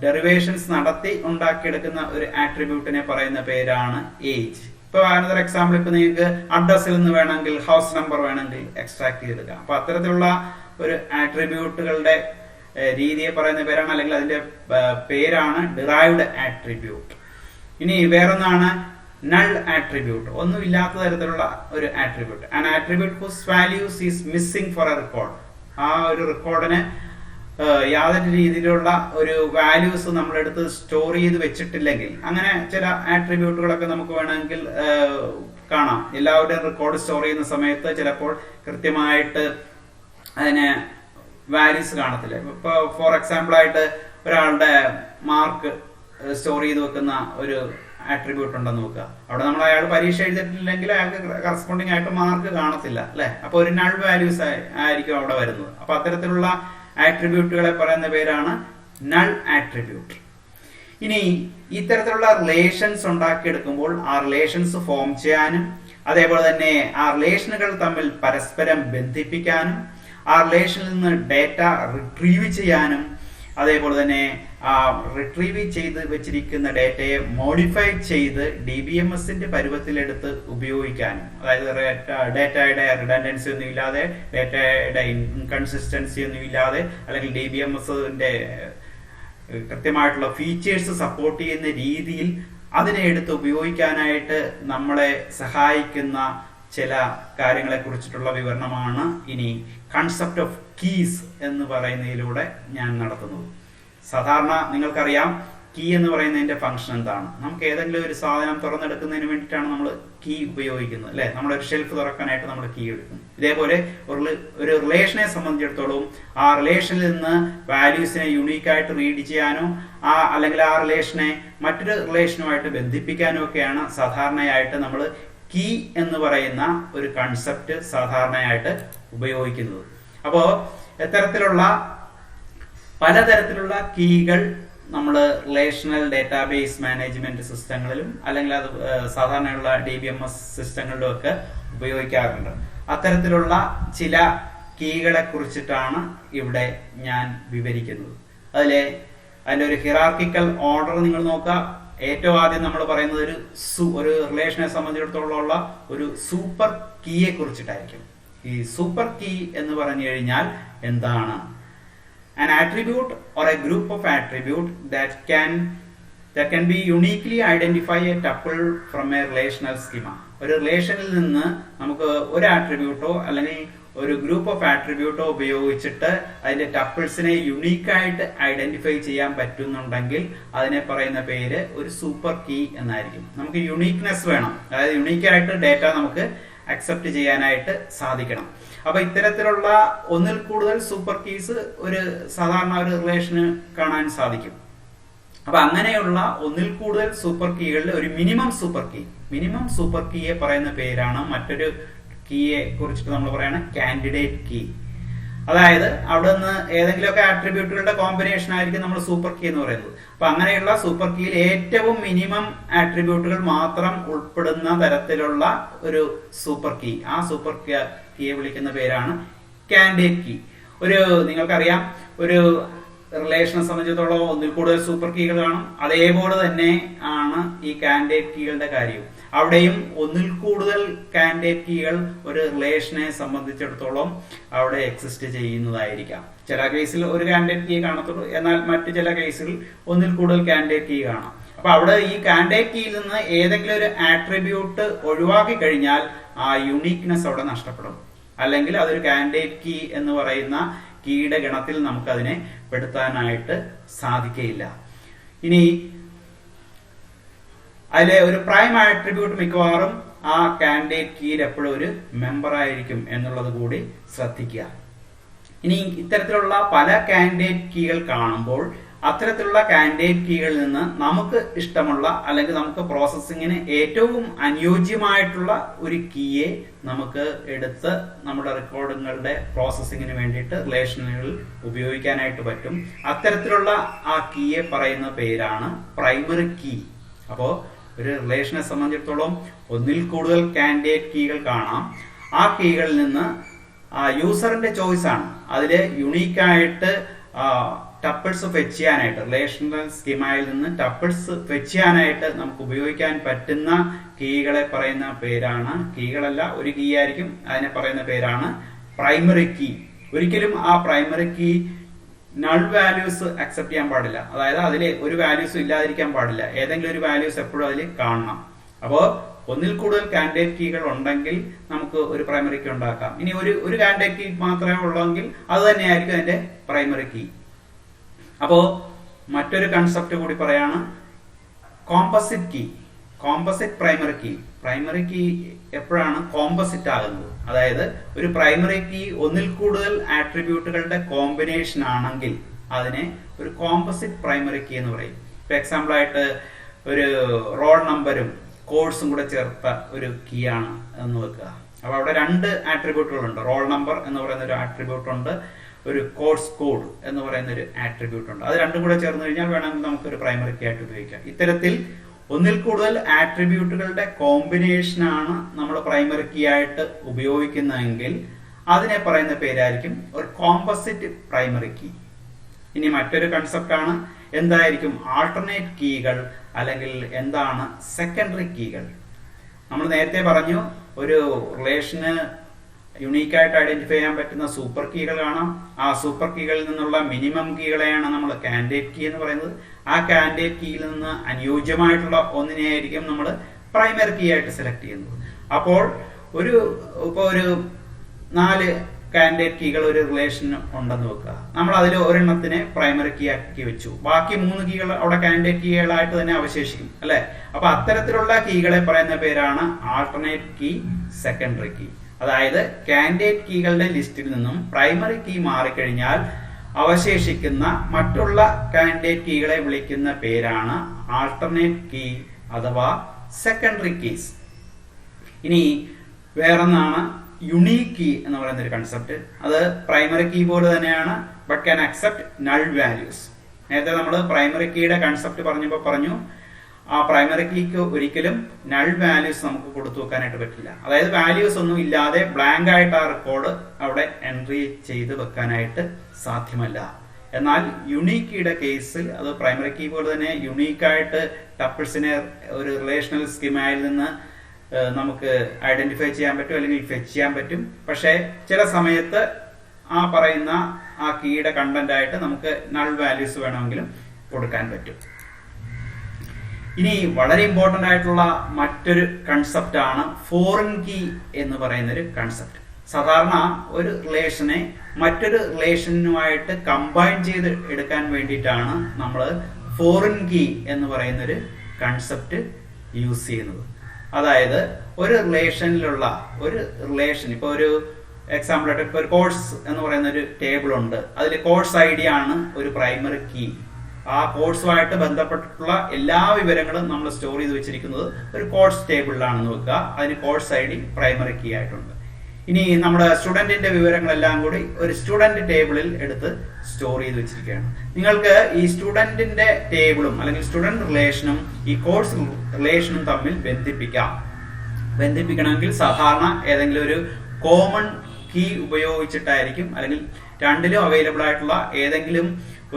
ഡെറിവേഷൻസ് നടത്തി ഉണ്ടാക്കിയെടുക്കുന്ന ഒരു ആട്രിബ്യൂട്ടിനെ പറയുന്ന പേരാണ് ഏജ്. ഇപ്പൊ അനദർ എക്സാമ്പിൾ, ഇപ്പൊ നിങ്ങൾക്ക് അഡ്രസ്സിൽ നിന്ന് വേണമെങ്കിൽ ഹൗസ് നമ്പർ വേണമെങ്കിൽ എക്സ്ട്രാക്ട് ചെയ്തെടുക്കാം. അപ്പൊ അത്തരത്തിലുള്ള ഒരു ആട്രിബ്യൂട്ടുകളുടെ രീതിയെ പറയുന്ന പേരാണ്, അല്ലെങ്കിൽ അതിന്റെ പേരാണ് ഡിറൈവ്ഡ് ആട്രിബ്യൂട്ട്. ഇനി വേറൊന്നാണ് null attribute, ഒന്നുമില്ലാത്ത തരത്തിലുള്ള ഒരു attribute. An attribute whose values is missing for a record. ആ ഒരു റെക്കോർഡിന് യാതൊരു രീതിയിലുള്ള ഒരു വാല്യൂസ് നമ്മളെടുത്ത് സ്റ്റോർ ചെയ്ത് വെച്ചിട്ടില്ലെങ്കിൽ, അങ്ങനെ ചില ആട്രിബ്യൂട്ടുകളൊക്കെ നമുക്ക് വേണമെങ്കിൽ കാണാം. എല്ലാവരുടെയും റെക്കോർഡ് സ്റ്റോർ ചെയ്യുന്ന സമയത്ത് ചിലപ്പോൾ കൃത്യമായിട്ട് അതിന് വാല്യൂസ് കാണത്തില്ല. ഇപ്പൊ ഫോർ എക്സാമ്പിൾ ആയിട്ട് ഒരാളുടെ മാർക്ക് സ്റ്റോർ ചെയ്ത് വെക്കുന്ന ഒരു ആട്രിബ്യൂട്ട് ഉണ്ടെന്ന് നോക്കുക. അവിടെ നമ്മൾ അയാൾ പരീക്ഷ എഴുതിയിട്ടില്ലെങ്കിൽ അയാൾക്ക് കറസ്പോണ്ടിങ് ആയിട്ട് മാർക്ക് കാണത്തില്ല അല്ലെ. അപ്പൊ ഒരു നൾ വാല്യൂസ് ആയിരിക്കും അവിടെ വരുന്നത്. അപ്പൊ അത്തരത്തിലുള്ള ആട്രിബ്യൂട്ടുകളെ പറയുന്ന പേരാണ് നൾ ആട്രിബ്യൂട്ട്. ഇനി ഇത്തരത്തിലുള്ള റിലേഷൻസ് ഉണ്ടാക്കിയെടുക്കുമ്പോൾ ആ റിലേഷൻസ് ഫോം ചെയ്യാനും അതേപോലെ തന്നെ ആ റിലേഷനുകൾ തമ്മിൽ പരസ്പരം ബന്ധിപ്പിക്കാനും ആ റിലേഷനിൽ നിന്ന് ഡേറ്റ റിട്രീവ് ചെയ്യാനും അതേപോലെ തന്നെ ആ റിട്രീവ് ചെയ്ത് വെച്ചിരിക്കുന്ന ഡേറ്റയെ മോഡിഫൈ ചെയ്ത് DBMSന്റെ പരുവത്തിലെടുത്ത് ഉപയോഗിക്കാനും, അതായത് ഡേറ്റയുടെ റിഡൻഡൻസി ഒന്നും ഇല്ലാതെ, ഡേറ്റയുടെ ഇൻകൺസിസ്റ്റൻസി ഒന്നും ഇല്ലാതെ, അല്ലെങ്കിൽ DBMSന്റെ കൃത്യമായിട്ടുള്ള ഫീച്ചേഴ്സ് സപ്പോർട്ട് ചെയ്യുന്ന രീതിയിൽ അതിനെ എടുത്ത് ഉപയോഗിക്കാനായിട്ട് നമ്മളെ സഹായിക്കുന്ന ചില കാര്യങ്ങളെ കുറിച്ചിട്ടുള്ള വിവരണമാണ് ഇനി കൺസെപ്റ്റ് ഓഫ് കീസ് എന്ന് പറയുന്നതിലൂടെ ഞാൻ നടത്തുന്നത്. സാധാരണ നിങ്ങൾക്കറിയാം കീ എന്ന് പറയുന്നതിന്റെ ഫംഗ്ഷൻ എന്താണ്. നമുക്ക് ഏതെങ്കിലും ഒരു സാധനം തുറന്നെടുക്കുന്നതിന് വേണ്ടിയിട്ടാണ് നമ്മൾ കീ ഉപയോഗിക്കുന്നത് അല്ലെ. നമ്മുടെ ഒരു ഷെൽഫ് തുറക്കാനായിട്ട് നമ്മൾ കീ എടുക്കും. ഇതേപോലെ ഒരു റിലേഷനെ സംബന്ധിച്ചിടത്തോളം ആ റിലേഷനിൽ നിന്ന് വാല്യൂസിനെ യുണീക്കായിട്ട് റീഡ് ചെയ്യാനോ അല്ലെങ്കിൽ ആ റിലേഷനെ മറ്റൊരു റിലേഷനുമായിട്ട് ബന്ധിപ്പിക്കാനോ ഒക്കെയാണ് സാധാരണയായിട്ട് നമ്മൾ കീ എന്ന് പറയുന്ന ഒരു കൺസെപ്റ്റ് സാധാരണയായിട്ട് ഉപയോഗിക്കുന്നത്. അപ്പോ പലതരത്തിലുള്ള കീകൾ നമ്മൾ റിലേഷണൽ ഡേറ്റാബേസ് മാനേജ്മെന്റ് സിസ്റ്റങ്ങളിലും അല്ലെങ്കിൽ അത് സാധാരണയുള്ള DBMS സിസ്റ്റങ്ങളിലും ഒക്കെ ഉപയോഗിക്കാറുണ്ട്. അത്തരത്തിലുള്ള ചില കീകളെ കുറിച്ചിട്ടാണ് ഇവിടെ ഞാൻ വിവരിക്കുന്നത്. അതിന്റെ ഒരു ഹിറാർക്കിക്കൽ ഓർഡർ നിങ്ങൾ നോക്കുക. ഏറ്റവും ആദ്യം നമ്മൾ പറയുന്നത് ഒരു റിലേഷനെ സംബന്ധിച്ചിടത്തോളം ഒരു സൂപ്പർ കീയെ കുറിച്ചിട്ടായിരിക്കും. ഈ സൂപ്പർ കീ എന്ന് പറഞ്ഞു കഴിഞ്ഞാൽ എന്താണ്? An attribute or a group of attribute that can be uniquely identify a tuple from a relational schema. ഒരു റിലേഷനിൽ നിന്ന് നമുക്ക് ഒരു ആട്രിബ്യൂട്ടോ അല്ലെങ്കിൽ ഒരു ഗ്രൂപ്പ് ഓഫ് ആട്രിബ്യൂട്ടോ ഉപയോഗിച്ചിട്ട് അതിന്റെ ടപ്പിൾസിനെ യുണീക്കായിട്ട് ഐഡന്റിഫൈ ചെയ്യാൻ പറ്റുന്നുണ്ടെങ്കിൽ അതിനെ പറയുന്ന പേര് ഒരു സൂപ്പർ കീ എന്നായിരിക്കും. നമുക്ക് യുണീക്നെസ് വേണം, അതായത് യുണീക്കായിട്ട് ഡേറ്റ നമുക്ക് അക്സെപ്റ്റ് ചെയ്യാനായിട്ട് സാധിക്കണം. അപ്പൊ ഇത്തരത്തിലുള്ള ഒന്നിൽ കൂടുതൽ സൂപ്പർ കീസ് ഒരു സാധാരണ ഒരു റിലേഷന് കാണാൻ സാധിക്കും. അപ്പൊ അങ്ങനെയുള്ള ഒന്നിൽ കൂടുതൽ സൂപ്പർ കീകളിൽ ഒരു മിനിമം സൂപ്പർ കീയെ പറയുന്ന പേരാണ് മറ്റൊരു കീയെ കുറിച്ചിട്ട് നമ്മൾ പറയുന്ന കാൻഡിഡേറ്റ് കീ. അതായത് അവിടെ നിന്ന് ഏതെങ്കിലുമൊക്കെ ആട്രിബ്യൂട്ടുകളുടെ കോമ്പിനേഷൻ ആയിരിക്കും നമ്മൾ സൂപ്പർ കീ എന്ന് പറയുന്നത്. അപ്പൊ അങ്ങനെയുള്ള സൂപ്പർ കീയിൽ ഏറ്റവും മിനിമം ആട്രിബ്യൂട്ടുകൾ മാത്രം ഉൾപ്പെടുന്ന തരത്തിലുള്ള ഒരു സൂപ്പർ കീ, ആ സൂപ്പർ കീയെ വിളിക്കുന്ന പേരാണ് കാൻഡിഡേറ്റ് കീ. നിങ്ങൾക്കറിയാം ഒരു റിലേഷനെ സംബന്ധിച്ചിടത്തോളം ഒന്നിൽ കൂടുതൽ സൂപ്പർ കീകൾ കാണും. അതേപോലെ തന്നെ ആണ് ഈ കാൻഡിഡേറ്റ് കീകളുടെ കാര്യവും. അവിടെയും ഒന്നിൽ കൂടുതൽ കാൻഡിഡേറ്റ് കീകൾ ഒരു റിലേഷനെ സംബന്ധിച്ചിടത്തോളം അവിടെ എക്സിസ്റ്റ് ചെയ്യുന്നതായിരിക്കാം. ചില കേസിൽ ഒരു കാൻഡിഡേറ്റ് കീ കാണത്തുള്ളൂ, എന്നാൽ മറ്റു ചില കേസുകളിൽ ഒന്നിൽ കൂടുതൽ കാൻഡിഡേറ്റ് കീ കാണാം. അപ്പൊ അവിടെ ഈ കാൻഡിഡേറ്റ് കീയിൽ നിന്ന് ഏതെങ്കിലും ഒരു ആട്രിബ്യൂട്ട് ഒഴിവാക്കി കഴിഞ്ഞാൽ ആ യുണീക്നെസ് അവിടെ നഷ്ടപ്പെടും, അല്ലെങ്കിൽ അതൊരു കാൻഡിഡേറ്റ് കീ എന്ന് പറയുന്ന കീയുടെ ഗണത്തിൽ നമുക്ക് അതിനെ പെടുത്താനായിട്ട് സാധിക്കയില്ല. ഇനി അതിലെ ഒരു പ്രൈം ആട്രിബ്യൂട്ട് മിക്കവാറും ആ കാൻഡിഡേറ്റ് കീയിൽ എപ്പോഴും ഒരു മെമ്പർ ആയിരിക്കും എന്നുള്ളത് കൂടി ശ്രദ്ധിക്കുക. ഇനി ഇത്തരത്തിലുള്ള പല കാൻഡിഡേറ്റ് കീകൾ കാണുമ്പോൾ അത്തരത്തിലുള്ള കാൻഡിഡേറ്റ് കീകളിൽ നിന്ന് നമുക്ക് ഇഷ്ടമുള്ള അല്ലെങ്കിൽ നമുക്ക് പ്രോസസ്സിങ്ങിന് ഏറ്റവും അനുയോജ്യമായിട്ടുള്ള ഒരു കീയെ നമുക്ക് എടുത്ത് നമ്മുടെ റെക്കോർഡുകളുടെ പ്രോസസ്സിങ്ങിന് വേണ്ടിയിട്ട് റിലേഷനുകളിൽ ഉപയോഗിക്കാനായിട്ട് പറ്റും. അത്തരത്തിലുള്ള ആ കീയെ പറയുന്ന പേരാണ് പ്രൈമറി കീ. അപ്പോൾ ഒരു റിലേഷനെ സംബന്ധിച്ചിടത്തോളം ഒന്നിൽ കൂടുതൽ കാൻഡിഡേറ്റ് കീകൾ കാണാം. ആ കീകളിൽ നിന്ന് യൂസറിന്റെ ചോയ്സ് ആണ് അതില് യുണീക്കായിട്ട് ടപ്പിൾസ് ഫെച്ച് ചെയ്യാനായിട്ട്, റിലേഷണൽ സ്കീമയിൽ നിന്ന് ടപ്പിൾസ് ഫെച്ച് ചെയ്യാനായിട്ട് നമുക്ക് ഉപയോഗിക്കാൻ പറ്റുന്ന കീകളെ പറയുന്ന പേരാണ്, കീകളല്ല ഒരു കീ ആയിരിക്കും, അതിനെ പറയുന്ന പേരാണ് പ്രൈമറി കീ. ഒരിക്കലും ആ primary key null values accept ചെയ്യാൻ പാടില്ല. അതായത് അതിൽ ഒരു വാല്യൂസും ഇല്ലാതിരിക്കാൻ പാടില്ല. ഏതെങ്കിലും ഒരു വാല്യൂസ് എപ്പോഴും അതിൽ കാണണം. അപ്പോൾ ഒന്നിൽ കൂടുതൽ കാൻഡിഡേറ്റ് കീകൾ ഉണ്ടെങ്കിൽ നമുക്ക് ഒരു പ്രൈമറി കീ ഉണ്ടാക്കാം. ഇനി ഒരു കാൻഡിഡേറ്റ് കീ മാത്രമേ ഉള്ളെങ്കിൽ അത് തന്നെയായിരിക്കും അതിന്റെ പ്രൈമറി കീ. അപ്പോ മറ്റൊരു കൺസെപ്റ്റ് കൂടി പറയാണ്, composite key, composite primary key. Primary key എപ്പോഴാണ് കോമ്പോസിറ്റ് ആകുന്നത്? അതായത് ഒരു പ്രൈമറി കീ ഒന്നിൽ കൂടുതൽ ആട്രിബ്യൂട്ടുകളുടെ കോമ്പിനേഷൻ ആണെങ്കിൽ അതിനെ ഒരു കോമ്പോസിറ്റ് പ്രൈമറി കീ എന്ന് പറയും. ഇപ്പൊ എക്സാമ്പിൾ ആയിട്ട് ഒരു റോൾ നമ്പറും കോഴ്സും കൂടെ ചേർത്ത ഒരു കീ ആണ് എന്ന് വെക്കുക. അപ്പൊ അവിടെ രണ്ട് ആട്രിബ്യൂട്ടുകളുണ്ട്. റോൾ നമ്പർ എന്ന് പറയുന്ന ഒരു ആട്രിബ്യൂട്ട് ഉണ്ട്, ഒരു കോഴ്സ് കോഡ് എന്ന് പറയുന്ന ഒരു ആട്രിബ്യൂട്ട് ഉണ്ട്. അത് രണ്ടും കൂടെ ചേർന്ന് കഴിഞ്ഞാൽ വേണമെങ്കിൽ നമുക്ക് ഒരു പ്രൈമറി കീ ആയിട്ട് ഉപയോഗിക്കാം. ഇത്തരത്തിൽ ഒന്നിൽ കൂടുതൽ ആട്രിബ്യൂട്ടുകളുടെ കോമ്പിനേഷൻ ആണ് നമ്മൾ പ്രൈമറി കീ ആയിട്ട് ഉപയോഗിക്കുന്നതെങ്കിൽ അതിനെ പറയുന്ന പേരായിരിക്കും ഒരു കോമ്പോസിറ്റ് പ്രൈമറി കീ. ഇനി മറ്റൊരു കൺസെപ്റ്റ് ആണ്, എന്തായിരിക്കും ആൾട്ടർനേറ്റ് കീകൾ അല്ലെങ്കിൽ എന്താണ് സെക്കൻഡറി കീകൾ. നമ്മൾ നേരത്തെ പറഞ്ഞു ഒരു റിലേഷന് യുണീക്കായിട്ട് ഐഡന്റിഫൈ ചെയ്യാൻ പറ്റുന്ന സൂപ്പർ കീകൾ കാണാം. ആ സൂപ്പർ കീകളിൽ നിന്നുള്ള മിനിമം കീകളെയാണ് നമ്മൾ കാൻഡിഡേറ്റ് കീ എന്ന് പറയുന്നത്. ആ കാൻഡിഡേറ്റ് കീയിൽ നിന്ന് അനുയോജ്യമായിട്ടുള്ള ഒന്നിനെയായിരിക്കും നമ്മൾ പ്രൈമറി കീ ആയിട്ട് സെലക്ട് ചെയ്യുന്നത്. അപ്പോൾ ഇപ്പൊ ഒരു 4 കാൻഡിഡേറ്റ് കീകൾ ഒരു റിലേഷൻ ഉണ്ടെന്ന് വെക്കുക. നമ്മൾ അതിൽ ഒരെണ്ണത്തിനെ പ്രൈമറി കീ ആക്കി വെച്ചു, ബാക്കി 3 കീകൾ അവിടെ കാൻഡിഡേറ്റ് കീകളായിട്ട് തന്നെ അവശേഷിക്കും അല്ലെ. അപ്പൊ അത്തരത്തിലുള്ള കീകളെ പറയുന്ന പേരാണ് ആൾട്ടർനേറ്റ് കീ, സെക്കൻഡറി കീ. അതായത് കാൻഡിഡേറ്റ് കീകളുടെ ലിസ്റ്റിൽ നിന്നും പ്രൈമറി കീ മാറിക്കഴിഞ്ഞാൽ അവശേഷിക്കുന്ന മറ്റുള്ള കാൻഡിഡേറ്റ് കീകളെ വിളിക്കുന്ന പേരാണ് ആൾട്ടർനേറ്റ് കീ അഥവാ സെക്കൻഡറി കീസ്. ഇനി വേറൊന്നാണ് യുണീക് കീ എന്ന് പറയുന്ന ഒരു കൺസെപ്റ്റ്. അത് പ്രൈമറി കീ പോലെ തന്നെയാണ്, but can accept null values. നേരത്തെ നമ്മൾ പ്രൈമറി കീയുടെ കൺസെപ്റ്റ് പറഞ്ഞപ്പോൾ പറഞ്ഞു ആ പ്രൈമറി കീക്ക് ഒരിക്കലും നൾ വാല്യൂസ് നമുക്ക് കൊടുത്തു വെക്കാനായിട്ട് പറ്റില്ല. അതായത് വാല്യൂസ് ഒന്നും ഇല്ലാതെ ബ്ലാങ്ക് ആയിട്ട് ആ റെക്കോർഡ് അവിടെ എൻട്രി ചെയ്ത് വെക്കാനായിട്ട് സാധ്യമല്ല. എന്നാൽ യുണീക് കീയുടെ കേസിൽ അത് പ്രൈമറി കീ പോലെ തന്നെ യുണീക്ക് ആയിട്ട് ടപ്പിൾസിനെ ഒരു റിലേഷണൽ സ്കീമയിൽ നിന്ന് നമുക്ക് ഐഡന്റിഫൈ ചെയ്യാൻ പറ്റും അല്ലെങ്കിൽ ഫെച്ച് ചെയ്യാൻ പറ്റും. പക്ഷെ ചില സമയത്ത് ആ പറയുന്ന ആ കീയുടെ കണ്ടന്റ് ആയിട്ട് നമുക്ക് നൾ വാല്യൂസ് വേണമെങ്കിലും കൊടുക്കാൻ പറ്റും. ഇനി വളരെ ഇമ്പോർട്ടന്റ് ആയിട്ടുള്ള മറ്റൊരു കൺസെപ്റ്റ് ആണ് ഫോറിൻ കീ എന്ന് പറയുന്ന ഒരു കൺസെപ്റ്റ്. സാധാരണ ഒരു റിലേഷനെ മറ്റൊരു റിലേഷനുമായിട്ട് കമ്പൈൻ ചെയ്ത് എടുക്കാൻ വേണ്ടിയിട്ടാണ് നമ്മൾ ഫോറിൻ കീ എന്ന് പറയുന്ന ഒരു കൺസെപ്റ്റ് യൂസ് ചെയ്യുന്നത്. അതായത് ഒരു റിലേഷനിലുള്ള ഒരു റിലേഷൻ, ഇപ്പൊ ഒരു എക്സാമ്പിൾ ആയിട്ട് ഇപ്പൊ ഒരു കോഴ്സ് എന്ന് പറയുന്ന ഒരു ടേബിൾ ഉണ്ട്, അതിൽ കോഴ്സ് ഐ ഡി ആണ് ഒരു പ്രൈമറി കീ. ആ കോഴ്സുമായിട്ട് ബന്ധപ്പെട്ടിട്ടുള്ള എല്ലാ വിവരങ്ങളും നമ്മൾ സ്റ്റോർ ചെയ്ത് വെച്ചിരിക്കുന്നത് ഒരു കോഴ്സ് ടേബിളിലാണെന്ന് വെക്കുക. അതിന് course I D primary key ആയിട്ടുണ്ട്. ഇനി നമ്മുടെ സ്റ്റുഡന്റിന്റെ വിവരങ്ങളെല്ലാം കൂടി ഒരു സ്റ്റുഡന്റ് ടേബിളിൽ എടുത്ത് സ്റ്റോർ ചെയ്ത് വെച്ചിരിക്കുകയാണ്. നിങ്ങൾക്ക് ഈ സ്റ്റുഡന്റിന്റെ ടേബിളും അല്ലെങ്കിൽ സ്റ്റുഡന്റ് റിലേഷനും ഈ കോഴ്സ് റിലേഷനും തമ്മിൽ ബന്ധിപ്പിക്കണമെങ്കിൽ സാധാരണ ഏതെങ്കിലും ഒരു കോമൺ കീ ഉപയോഗിച്ചിട്ടായിരിക്കും, അല്ലെങ്കിൽ രണ്ടിലും അവൈലബിൾ ആയിട്ടുള്ള ഏതെങ്കിലും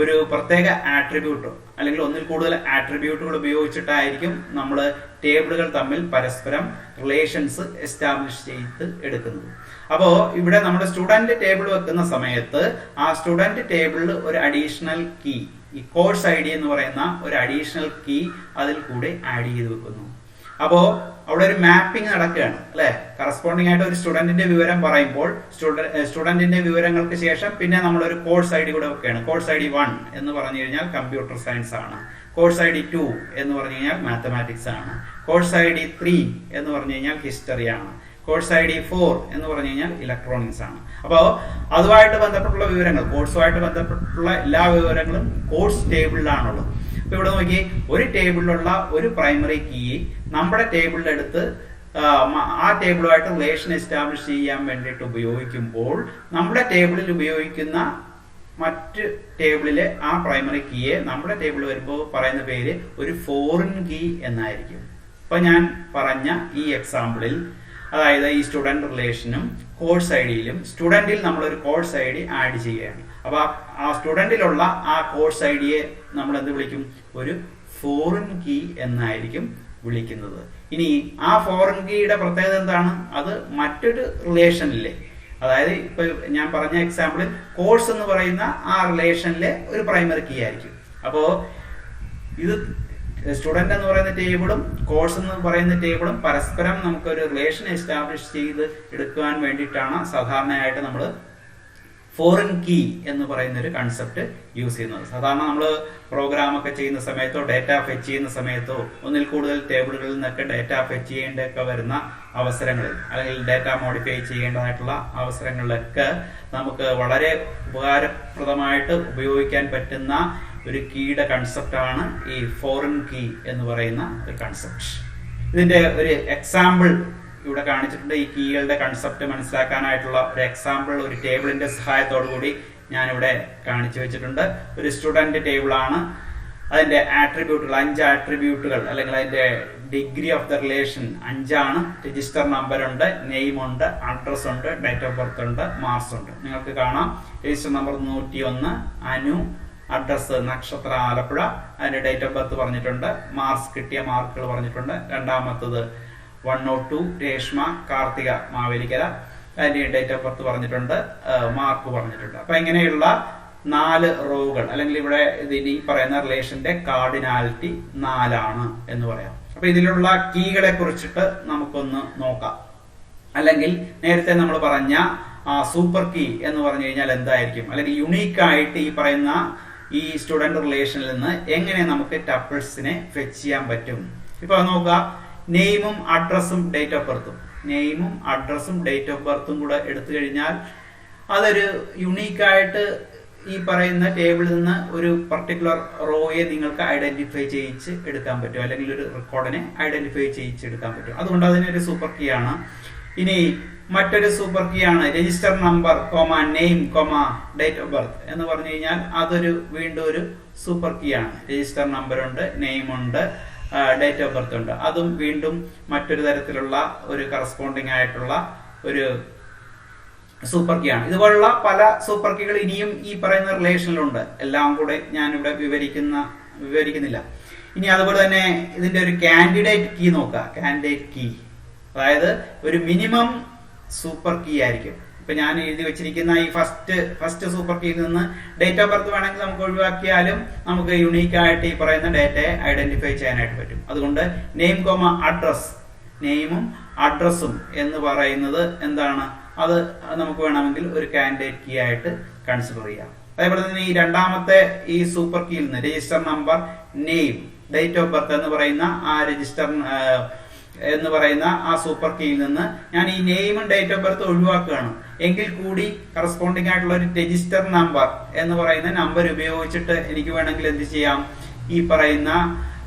ഒരു പ്രത്യേക ആട്രിബ്യൂട്ടോ അല്ലെങ്കിൽ ഒന്നിൽ കൂടുതൽ ആട്രിബ്യൂട്ടുകൾ ഉപയോഗിച്ചിട്ടായിരിക്കും നമ്മൾ ടേബിളുകൾ തമ്മിൽ പരസ്പരം റിലേഷൻസ് എസ്റ്റാബ്ലിഷ് ചെയ്ത് എടുക്കുന്നത്. അപ്പോ ഇവിടെ നമ്മുടെ സ്റ്റുഡന്റ് ടേബിൾ വെക്കുന്ന സമയത്ത് ആ സ്റ്റുഡന്റ് ടേബിളിൽ ഒരു അഡീഷണൽ കീ, ഈ കോഴ്സ് ഐ ഡി എന്ന് പറയുന്ന ഒരു അഡീഷണൽ കീ അതിൽ കൂടെ ആഡ് ചെയ്ത് വെക്കുന്നു. അപ്പോ അവിടെ ഒരു മാപ്പിംഗ് നടക്കുകയാണ് അല്ലെ. കറസ്പോണ്ടിങ് ആയിട്ട് ഒരു സ്റ്റുഡന്റിന്റെ വിവരം പറയുമ്പോൾ സ്റ്റുഡന്റിന്റെ വിവരങ്ങൾക്ക് ശേഷം പിന്നെ നമ്മൾ ഒരു കോഴ്സ് ഐ ഡി കൂടെ വെക്കുകയാണ്. കോഴ്സ് ഐ ഡി 1 എന്ന് പറഞ്ഞു കഴിഞ്ഞാൽ കമ്പ്യൂട്ടർ സയൻസ് ആണ്. കോഴ്സ് ഐ ഡി 2 എന്ന് പറഞ്ഞു കഴിഞ്ഞാൽ മാത്തമാറ്റിക്സ് ആണ്. കോഴ്സ് ഐ ഡി 3 എന്ന് പറഞ്ഞു കഴിഞ്ഞാൽ ഹിസ്റ്ററി ആണ്. കോഴ്സ് ഐ ഡി 4 എന്ന് പറഞ്ഞു കഴിഞ്ഞാൽ ഇലക്ട്രോണിക്സ് ആണ്. അപ്പോ അതുമായിട്ട് ബന്ധപ്പെട്ടുള്ള വിവരങ്ങൾ, കോഴ്സുമായിട്ട് ബന്ധപ്പെട്ടുള്ള എല്ലാ വിവരങ്ങളും കോഴ്സ് ടേബിളിലാണുള്ളത്. അപ്പൊ ഇവിടെ നോക്കി, ഒരു ടേബിളിലുള്ള ഒരു പ്രൈമറി കീ നമ്മുടെ ടേബിളിൽ എടുത്ത് ആ ടേബിളുമായിട്ട് റിലേഷൻ എസ്റ്റാബ്ലിഷ് ചെയ്യാൻ വേണ്ടിയിട്ട് ഉപയോഗിക്കുമ്പോൾ നമ്മുടെ ടേബിളിൽ ഉപയോഗിക്കുന്ന മറ്റ് ടേബിളിലെ ആ പ്രൈമറി കീയെ നമ്മുടെ ടേബിൾ വരുമ്പോൾ പറയുന്ന പേര് ഒരു ഫോറിൻ കീ എന്നായിരിക്കും. ഇപ്പൊ ഞാൻ പറഞ്ഞ ഈ എക്സാമ്പിളിൽ, അതായത് ഈ സ്റ്റുഡന്റ് റിലേഷനും കോഴ്സ് ഐ ഡിയിലും സ്റ്റുഡന്റിൽ നമ്മളൊരു കോഴ്സ് ഐ ഡി ആഡ് ചെയ്യുകയാണ്. അപ്പൊ ആ സ്റ്റുഡന്റിലുള്ള ആ കോഴ്സ് ഐ ഡിയെ നമ്മൾ എന്ത് വിളിക്കും? ഒരു ഫോറിൻ കീ എന്നായിരിക്കും വിളിക്കുന്നത്. ഇനി ആ ഫോറിൻ കീയുടെ പ്രത്യേകത എന്താണ്? അത് മറ്റൊരു റിലേഷനിലെ, അതായത് ഇപ്പൊ ഞാൻ പറഞ്ഞ എക്സാമ്പിളിൽ കോഴ്സ് എന്ന് പറയുന്ന ആ റിലേഷനിലെ ഒരു പ്രൈമറി കീ ആയിരിക്കും. അപ്പോ ഇത് സ്റ്റുഡന്റ് എന്ന് പറയുന്ന ടേബിളും കോഴ്സ് എന്ന് പറയുന്ന ടേബിളും പരസ്പരം നമുക്കൊരു റിലേഷൻ എസ്റ്റാബ്ലിഷ് ചെയ്ത് എടുക്കാൻ വേണ്ടിയിട്ടാണ് സാധാരണയായിട്ട് നമ്മൾ ഫോറിൻ കീ എന്ന് പറയുന്ന ഒരു കൺസെപ്റ്റ് യൂസ് ചെയ്യുന്നത്. സാധാരണ നമ്മൾ പ്രോഗ്രാം ഒക്കെ ചെയ്യുന്ന സമയത്തോ ഡേറ്റ ഫെച്ച് ചെയ്യുന്ന സമയത്തോ ഒന്നിൽ കൂടുതൽ ടേബിളുകളിൽ നിന്നൊക്കെ ഡേറ്റ ഫെച്ച് ചെയ്യേണ്ടൊക്കെ വരുന്ന അവസരങ്ങളിൽ അല്ലെങ്കിൽ ഡേറ്റ മോഡിഫൈ ചെയ്യേണ്ടതായിട്ടുള്ള അവസരങ്ങളിലൊക്കെ നമുക്ക് വളരെ ഉപകാരപ്രദമായിട്ട് ഉപയോഗിക്കാൻ പറ്റുന്ന ഒരു കീയുടെ കൺസെപ്റ്റാണ് ഈ ഫോറിൻ കീ എന്ന് പറയുന്ന ഒരു കൺസെപ്റ്റ്. ഇതിന്റെ ഒരു എക്സാമ്പിൾ ഇവിടെ കാണിച്ചിട്ടുണ്ട്. ഈ കീകളുടെ കൺസെപ്റ്റ് മനസ്സിലാക്കാനായിട്ടുള്ള ഒരു എക്സാമ്പിൾ ഒരു ടേബിളിന്റെ സഹായത്തോടു കൂടി ഞാനിവിടെ കാണിച്ചു വെച്ചിട്ടുണ്ട്. ഒരു സ്റ്റുഡന്റ് ടേബിളാണ്. അതിന്റെ ആട്രിബ്യൂട്ടുകൾ 5 ആട്രിബ്യൂട്ടുകൾ അല്ലെങ്കിൽ അതിന്റെ ഡിഗ്രി ഓഫ് ദ റിലേഷൻ 5 ആണ്. രജിസ്റ്റർ നമ്പർ ഉണ്ട്, നെയിം ഉണ്ട്, അഡ്രസ് ഉണ്ട്, ഡേറ്റ് ഓഫ് ബർത്ത് ഉണ്ട്, മാർക്സ് ഉണ്ട്. നിങ്ങൾക്ക് കാണാം രജിസ്റ്റർ നമ്പർ 101 അനു, അഡ്രസ് നക്ഷത്ര ആലപ്പുഴ, അതിന്റെ ഡേറ്റ് ഓഫ് ബർത്ത് പറഞ്ഞിട്ടുണ്ട്, മാർക്സ് കിട്ടിയ മാർക്കുകൾ പറഞ്ഞിട്ടുണ്ട്. രണ്ടാമത്തത് 102 രേഷ്മ കാർത്തിക മാവേലിക്കര, അതിന്റെ ഡേറ്റ് ഓഫ് ബർത്ത് പറഞ്ഞിട്ടുണ്ട്, മാർക്ക് പറഞ്ഞിട്ടുണ്ട്. അപ്പൊ ഇങ്ങനെയുള്ള 4 റോകൾ അല്ലെങ്കിൽ ഇവിടെ ഈ പറയുന്ന റിലേഷന്റെ കാർഡിനാലിറ്റി 4 ആണ് എന്ന് പറയാം. അപ്പൊ ഇതിലുള്ള കീകളെ കുറിച്ചിട്ട് നമുക്കൊന്ന് നോക്കാം. അല്ലെങ്കിൽ നേരത്തെ നമ്മൾ പറഞ്ഞ സൂപ്പർ കീ എന്ന് പറഞ്ഞു കഴിഞ്ഞാൽ എന്തായിരിക്കും, അല്ലെങ്കിൽ യുണീക്ക് ആയിട്ട് ഈ പറയുന്ന ഈ സ്റ്റുഡന്റ് റിലേഷനിൽ നിന്ന് എങ്ങനെ നമുക്ക് ടപ്പിൾസിനെ ഫെച്ച് ചെയ്യാൻ പറ്റും. ഇപ്പൊ നോക്കുക, നെയിമും അഡ്രസ്സും ഡേറ്റ് ഓഫ് ബർത്തും, നെയിമും അഡ്രസ്സും ഡേറ്റ് ഓഫ് ബർത്തും കൂടെ എടുത്തു കഴിഞ്ഞാൽ അതൊരു യുണീക്കായിട്ട് ഈ പറയുന്ന ടേബിളിൽ നിന്ന് ഒരു പർട്ടിക്കുലർ റോയെ നിങ്ങൾക്ക് ഐഡന്റിഫൈ ചെയ്യിച്ച് എടുക്കാൻ പറ്റും, അല്ലെങ്കിൽ ഒരു റെക്കോർഡിനെ ഐഡന്റിഫൈ ചെയ്യിച്ച് എടുക്കാൻ പറ്റും. അതുകൊണ്ട് അതിനൊരു സൂപ്പർ കീ ആണ്. ഇനി മറ്റൊരു സൂപ്പർ കീ ആണ് register number name date of birth എന്ന് പറഞ്ഞു കഴിഞ്ഞാൽ അതൊരു വീണ്ടും ഒരു സൂപ്പർ കീ ആണ്. രജിസ്റ്റർ നമ്പർ ഉണ്ട്, നെയിം ഉണ്ട്, ഡേറ്റ് ഓഫ് ബർത്ത് ഉണ്ട്. അതും വീണ്ടും മറ്റൊരു തരത്തിലുള്ള ഒരു കറസ്പോണ്ടിങ് ആയിട്ടുള്ള ഒരു സൂപ്പർ കീ ആണ്. ഇതുപോലുള്ള പല സൂപ്പർ കീകൾ ഇനിയും ഈ പറയുന്ന റിലേഷനിലുണ്ട്. എല്ലാം കൂടെ ഞാനിവിടെ വിവരിക്കുന്നില്ല. ഇനി അതുപോലെ തന്നെ ഇതിന്റെ ഒരു കാൻഡിഡേറ്റ് കീ നോക്കുക. കാൻഡിഡേറ്റ് കീ അതായത് ഒരു മിനിമം സൂപ്പർ കീ ആയിരിക്കും. ഇപ്പൊ ഞാൻ എഴുതി വെച്ചിരിക്കുന്ന ഈ ഫസ്റ്റ് സൂപ്പർ കീയിൽ നിന്ന് ഡേറ്റ് ഓഫ് ബർത്ത് വേണമെങ്കിൽ നമുക്ക് ഒഴിവാക്കിയാലും നമുക്ക് യുണീക്ക് ആയിട്ട് ഈ പറയുന്ന ഡേറ്റയെ ഐഡന്റിഫൈ ചെയ്യാനായിട്ട് പറ്റും. അതുകൊണ്ട് നെയിം അഡ്രസ്, നെയിമും അഡ്രസ്സും എന്ന് പറയുന്നത് എന്താണ്, അത് നമുക്ക് വേണമെങ്കിൽ ഒരു കാൻഡിഡേറ്റ് കീ ആയിട്ട് കൺസിഡർ ചെയ്യാം. അതേപോലെ തന്നെ ഈ രണ്ടാമത്തെ ഈ സൂപ്പർ കീയിൽ നിന്ന് register number name date of birth എന്ന് പറയുന്ന ആ രജിസ്റ്റർ എന്ന് പറയുന്ന ആ സൂപ്പർ കീയിൽ നിന്ന് ഞാൻ ഈ നെയിമും ഡേറ്റ് ഓഫ് ബർത്ത് ഒഴിവാക്കുകയാണ്. എങ്കിൽ കൂടി കറസ്പോണ്ടിങ് ആയിട്ടുള്ള ഒരു രജിസ്റ്റർ നമ്പർ എന്ന് പറയുന്ന നമ്പർ ഉപയോഗിച്ചിട്ട് എനിക്ക് വേണമെങ്കിൽ എന്ത് ചെയ്യാം, ഈ പറയുന്ന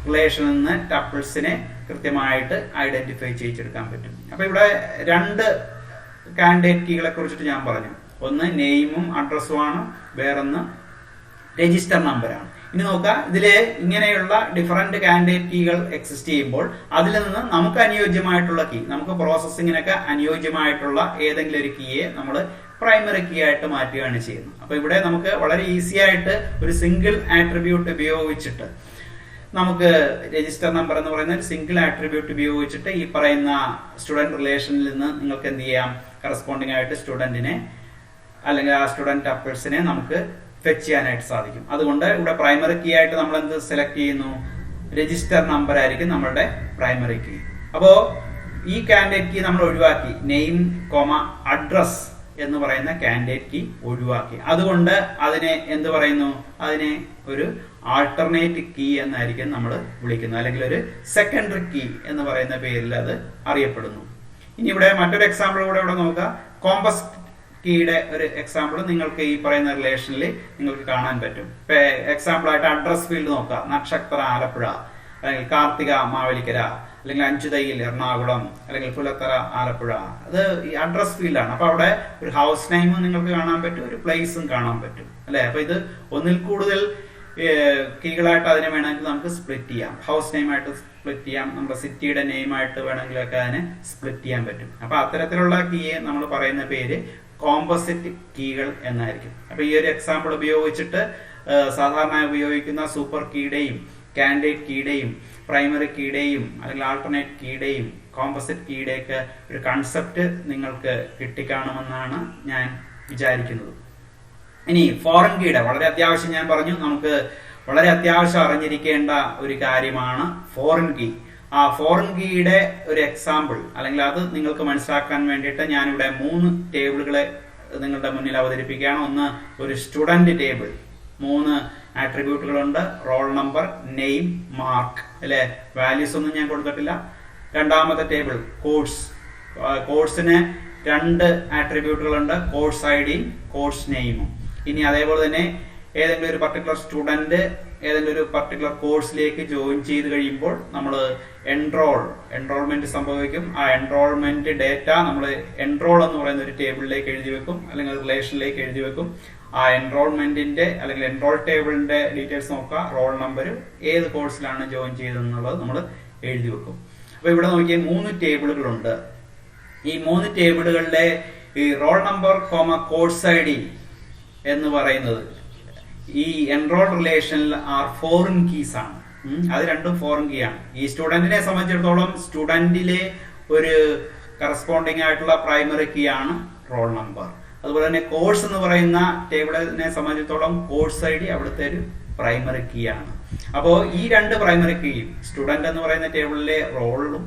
റിലേഷനിൽ നിന്ന് ടപ്പിൾസിനെ കൃത്യമായിട്ട് ഐഡന്റിഫൈ ചെയ്തെടുക്കാൻ പറ്റും. അപ്പൊ ഇവിടെ 2 കാൻഡിഡേറ്റ് കീകളെ കുറിച്ചിട്ട് ഞാൻ പറഞ്ഞു. ഒന്ന് നെയിമും അഡ്രസ്സും ആണ്, വേറൊന്ന് രജിസ്റ്റർ നമ്പറാണ്. ഇനി നോക്കാം, ഇതില് ഇങ്ങനെയുള്ള ഡിഫറെന്റ് കാൻഡിഡേറ്റ് കീകൾ എക്സിസ്റ്റ് ചെയ്യുമ്പോൾ അതിൽ നിന്ന് നമുക്ക് അനുയോജ്യമായിട്ടുള്ള കീ, നമുക്ക് പ്രോസസ്സിങ്ങിനൊക്കെ അനുയോജ്യമായിട്ടുള്ള ഏതെങ്കിലും ഒരു കീയെ നമ്മൾ പ്രൈമറി കീ ആയിട്ട് മാറ്റുകയാണ് ചെയ്യുന്നത്. അപ്പൊ ഇവിടെ നമുക്ക് വളരെ ഈസി ആയിട്ട് ഒരു സിംഗിൾ ആട്രിബ്യൂട്ട് ഉപയോഗിച്ചിട്ട് നമുക്ക് രജിസ്റ്റർ നമ്പർ എന്ന് പറയുന്ന ഒരു സിംഗിൾ ആട്രിബ്യൂട്ട് ഉപയോഗിച്ചിട്ട് ഈ പറയുന്ന സ്റ്റുഡന്റ് റിലേഷനിൽ നിന്ന് നിങ്ങൾക്ക് എന്ത് ചെയ്യാം, കറസ്പോണ്ടിങ് ആയിട്ട് സ്റ്റുഡന്റിനെ അല്ലെങ്കിൽ ആ സ്റ്റുഡന്റ് ടപ്പിൾസിനെ നമുക്ക് ഫെച്ച് ചെയ്യാനായിട്ട് സാധിക്കും. അതുകൊണ്ട് ഇവിടെ പ്രൈമറി കീ ആയിട്ട് നമ്മൾ എന്ത് സെലക്ട് ചെയ്യുന്നു, രജിസ്റ്റർ നമ്പർ ആയിരിക്കും നമ്മളുടെ പ്രൈമറി കീ. അപ്പോ ഈ കാൻഡിഡേറ്റ് കീ നമ്മൾ ഒഴിവാക്കി, നെയിം അഡ്രസ് എന്ന് പറയുന്ന കാൻഡിഡേറ്റ് കീ ഒഴിവാക്കി. അതുകൊണ്ട് അതിനെ എന്ത് പറയുന്നു, അതിനെ ഒരു ആൾട്ടർനേറ്റ് കീ എന്നായിരിക്കും നമ്മൾ വിളിക്കുന്നത്, അല്ലെങ്കിൽ ഒരു സെക്കൻഡറി കീ എന്ന് പറയുന്ന പേരിൽ അത് അറിയപ്പെടുന്നു. ഇനി ഇവിടെ മറ്റൊരു എക്സാമ്പിൾ കൂടെ ഇവിടെ നോക്കുക. കോമ്പസ് കീയുടെ ഒരു എക്സാമ്പിൾ നിങ്ങൾക്ക് ഈ പറയുന്ന റിലേഷനിൽ നിങ്ങൾക്ക് കാണാൻ പറ്റും. ഇപ്പൊ എക്സാമ്പിൾ ആയിട്ട് അഡ്രസ് ഫീൽഡ് നോക്കുക. നക്ഷത്ര ആലപ്പുഴ, അല്ലെങ്കിൽ കാർത്തിക മാവേലിക്കര, അല്ലെങ്കിൽ അഞ്ചുതയ്യിൽ എറണാകുളം, അല്ലെങ്കിൽ പുലത്തറ ആലപ്പുഴ. അത് ഈ അഡ്രസ് ഫീൽഡാണ്. അപ്പൊ അവിടെ ഒരു ഹൗസ് നെയിമും നിങ്ങൾക്ക് കാണാൻ പറ്റും, ഒരു പ്ലേസും കാണാൻ പറ്റും, അല്ലെ? അപ്പൊ ഇത് ഒന്നിൽ കൂടുതൽ കീകളായിട്ട് അതിനെ വേണമെങ്കിൽ നമുക്ക് സ്പ്ലിറ്റ് ചെയ്യാം. ഹൗസ് നെയിം ആയിട്ട് സ്പ്ലിറ്റ് ചെയ്യാം, നമ്മുടെ സിറ്റിയുടെ നെയിം ആയിട്ട് വേണമെങ്കിലൊക്കെ അതിനെ സ്പ്ലിറ്റ് ചെയ്യാൻ പറ്റും. അപ്പൊ അത്തരത്തിലുള്ള കീയെ നമ്മൾ പറയുന്ന പേര് കോമ്പോസിറ്റ് കീകൾ എന്നായിരിക്കും. അപ്പൊ ഈ ഒരു എക്സാമ്പിൾ ഉപയോഗിച്ചിട്ട് സാധാരണ ഉപയോഗിക്കുന്ന സൂപ്പർ കീയുടെയും കാൻഡിഡേറ്റ് കീയുടെയും പ്രൈമറി കീയുടെയും അല്ലെങ്കിൽ ആൾട്ടർനേറ്റ് കീയുടെയും കോമ്പോസിറ്റ് കീയുടെയൊക്കെ ഒരു കൺസെപ്റ്റ് നിങ്ങൾക്ക് കിട്ടിക്കാണുമെന്നാണ് ഞാൻ വിചാരിക്കുന്നത്. ഇനി ഫോറിൻ കീയുടെ വളരെ അത്യാവശ്യം ഞാൻ പറഞ്ഞു, നമുക്ക് വളരെ അത്യാവശ്യം അറിഞ്ഞിരിക്കേണ്ട ഒരു കാര്യമാണ് ഫോറിൻ കീ. ആ ഫോറിൻ കീയുടെ ഒരു എക്സാമ്പിൾ അല്ലെങ്കിൽ അത് നിങ്ങൾക്ക് മനസ്സിലാക്കാൻ വേണ്ടിയിട്ട് ഞാനിവിടെ 3 ടേബിളുകളെ നിങ്ങളുടെ മുന്നിൽ അവതരിപ്പിക്കുകയാണ്. ഒന്ന് ഒരു സ്റ്റുഡന്റ് ടേബിൾ, 3 ആട്രിബ്യൂട്ടുകളുണ്ട്, റോൾ നമ്പർ, നെയിം, മാർക്ക്, അല്ലെ വാല്യൂസ് ഒന്നും ഞാൻ കൊടുത്തിട്ടില്ല. രണ്ടാമത്തെ ടേബിൾ കോഴ്സ്, കോഴ്സിന് 2 ആട്രിബ്യൂട്ടുകളുണ്ട്, കോഴ്സ് ഐ ഡിയും കോഴ്സ് നെയിമും. ഇനി അതേപോലെ തന്നെ ഏതെങ്കിലും ഒരു പർട്ടിക്കുലർ സ്റ്റുഡന്റ് ഏതെങ്കിലും ഒരു പർട്ടിക്കുലർ കോഴ്സിലേക്ക് ജോയിൻ ചെയ്ത് കഴിയുമ്പോൾ നമ്മൾ എൻറോൾമെന്റ് സംഭവിക്കും. ആ എൻറോൾമെന്റ് ഡേറ്റ നമ്മൾ എൻറോൾ എന്ന് പറയുന്ന ഒരു ടേബിളിലേക്ക് എഴുതി വെക്കും, അല്ലെങ്കിൽ റിലേഷനിലേക്ക് എഴുതി വെക്കും. ആ എൻറോൾമെന്റിന്റെ അല്ലെങ്കിൽ എൻറോൾ ടേബിളിന്റെ ഡീറ്റെയിൽസ് നോക്കുക, റോൾ നമ്പർ, ഏത് കോഴ്സിലാണ് ജോയിൻ ചെയ്തതെന്നുള്ളത് നമ്മൾ എഴുതി വെക്കും. അപ്പൊ ഇവിടെ നോക്കിയാൽ 3 ടേബിളുകളുണ്ട്. ഈ 3 ടേബിളുകളിലെ ഈ roll number course I D എന്ന് പറയുന്നത് ഈ എൻറോൾ റിലേഷനിൽ ഫോറിൻ കീസ് ആണ്. അത് രണ്ടും ഫോറിൻ കീ ആണ്. ഈ സ്റ്റുഡന്റിനെ സംബന്ധിച്ചിടത്തോളം സ്റ്റുഡന്റിലെ ഒരു കറസ്പോണ്ടിങ് ആയിട്ടുള്ള പ്രൈമറി കീ ആണ് റോൾ നമ്പർ. അതുപോലെ തന്നെ കോഴ്സ് എന്ന് പറയുന്ന ടേബിളിനെ സംബന്ധിച്ചിടത്തോളം കോഴ്സ് ഐ ഡി അവിടുത്തെ ഒരു പ്രൈമറി കീ ആണ്. അപ്പോൾ ഈ 2 പ്രൈമറി കീയും സ്റ്റുഡന്റ് എന്ന് പറയുന്ന ടേബിളിലെ റോളും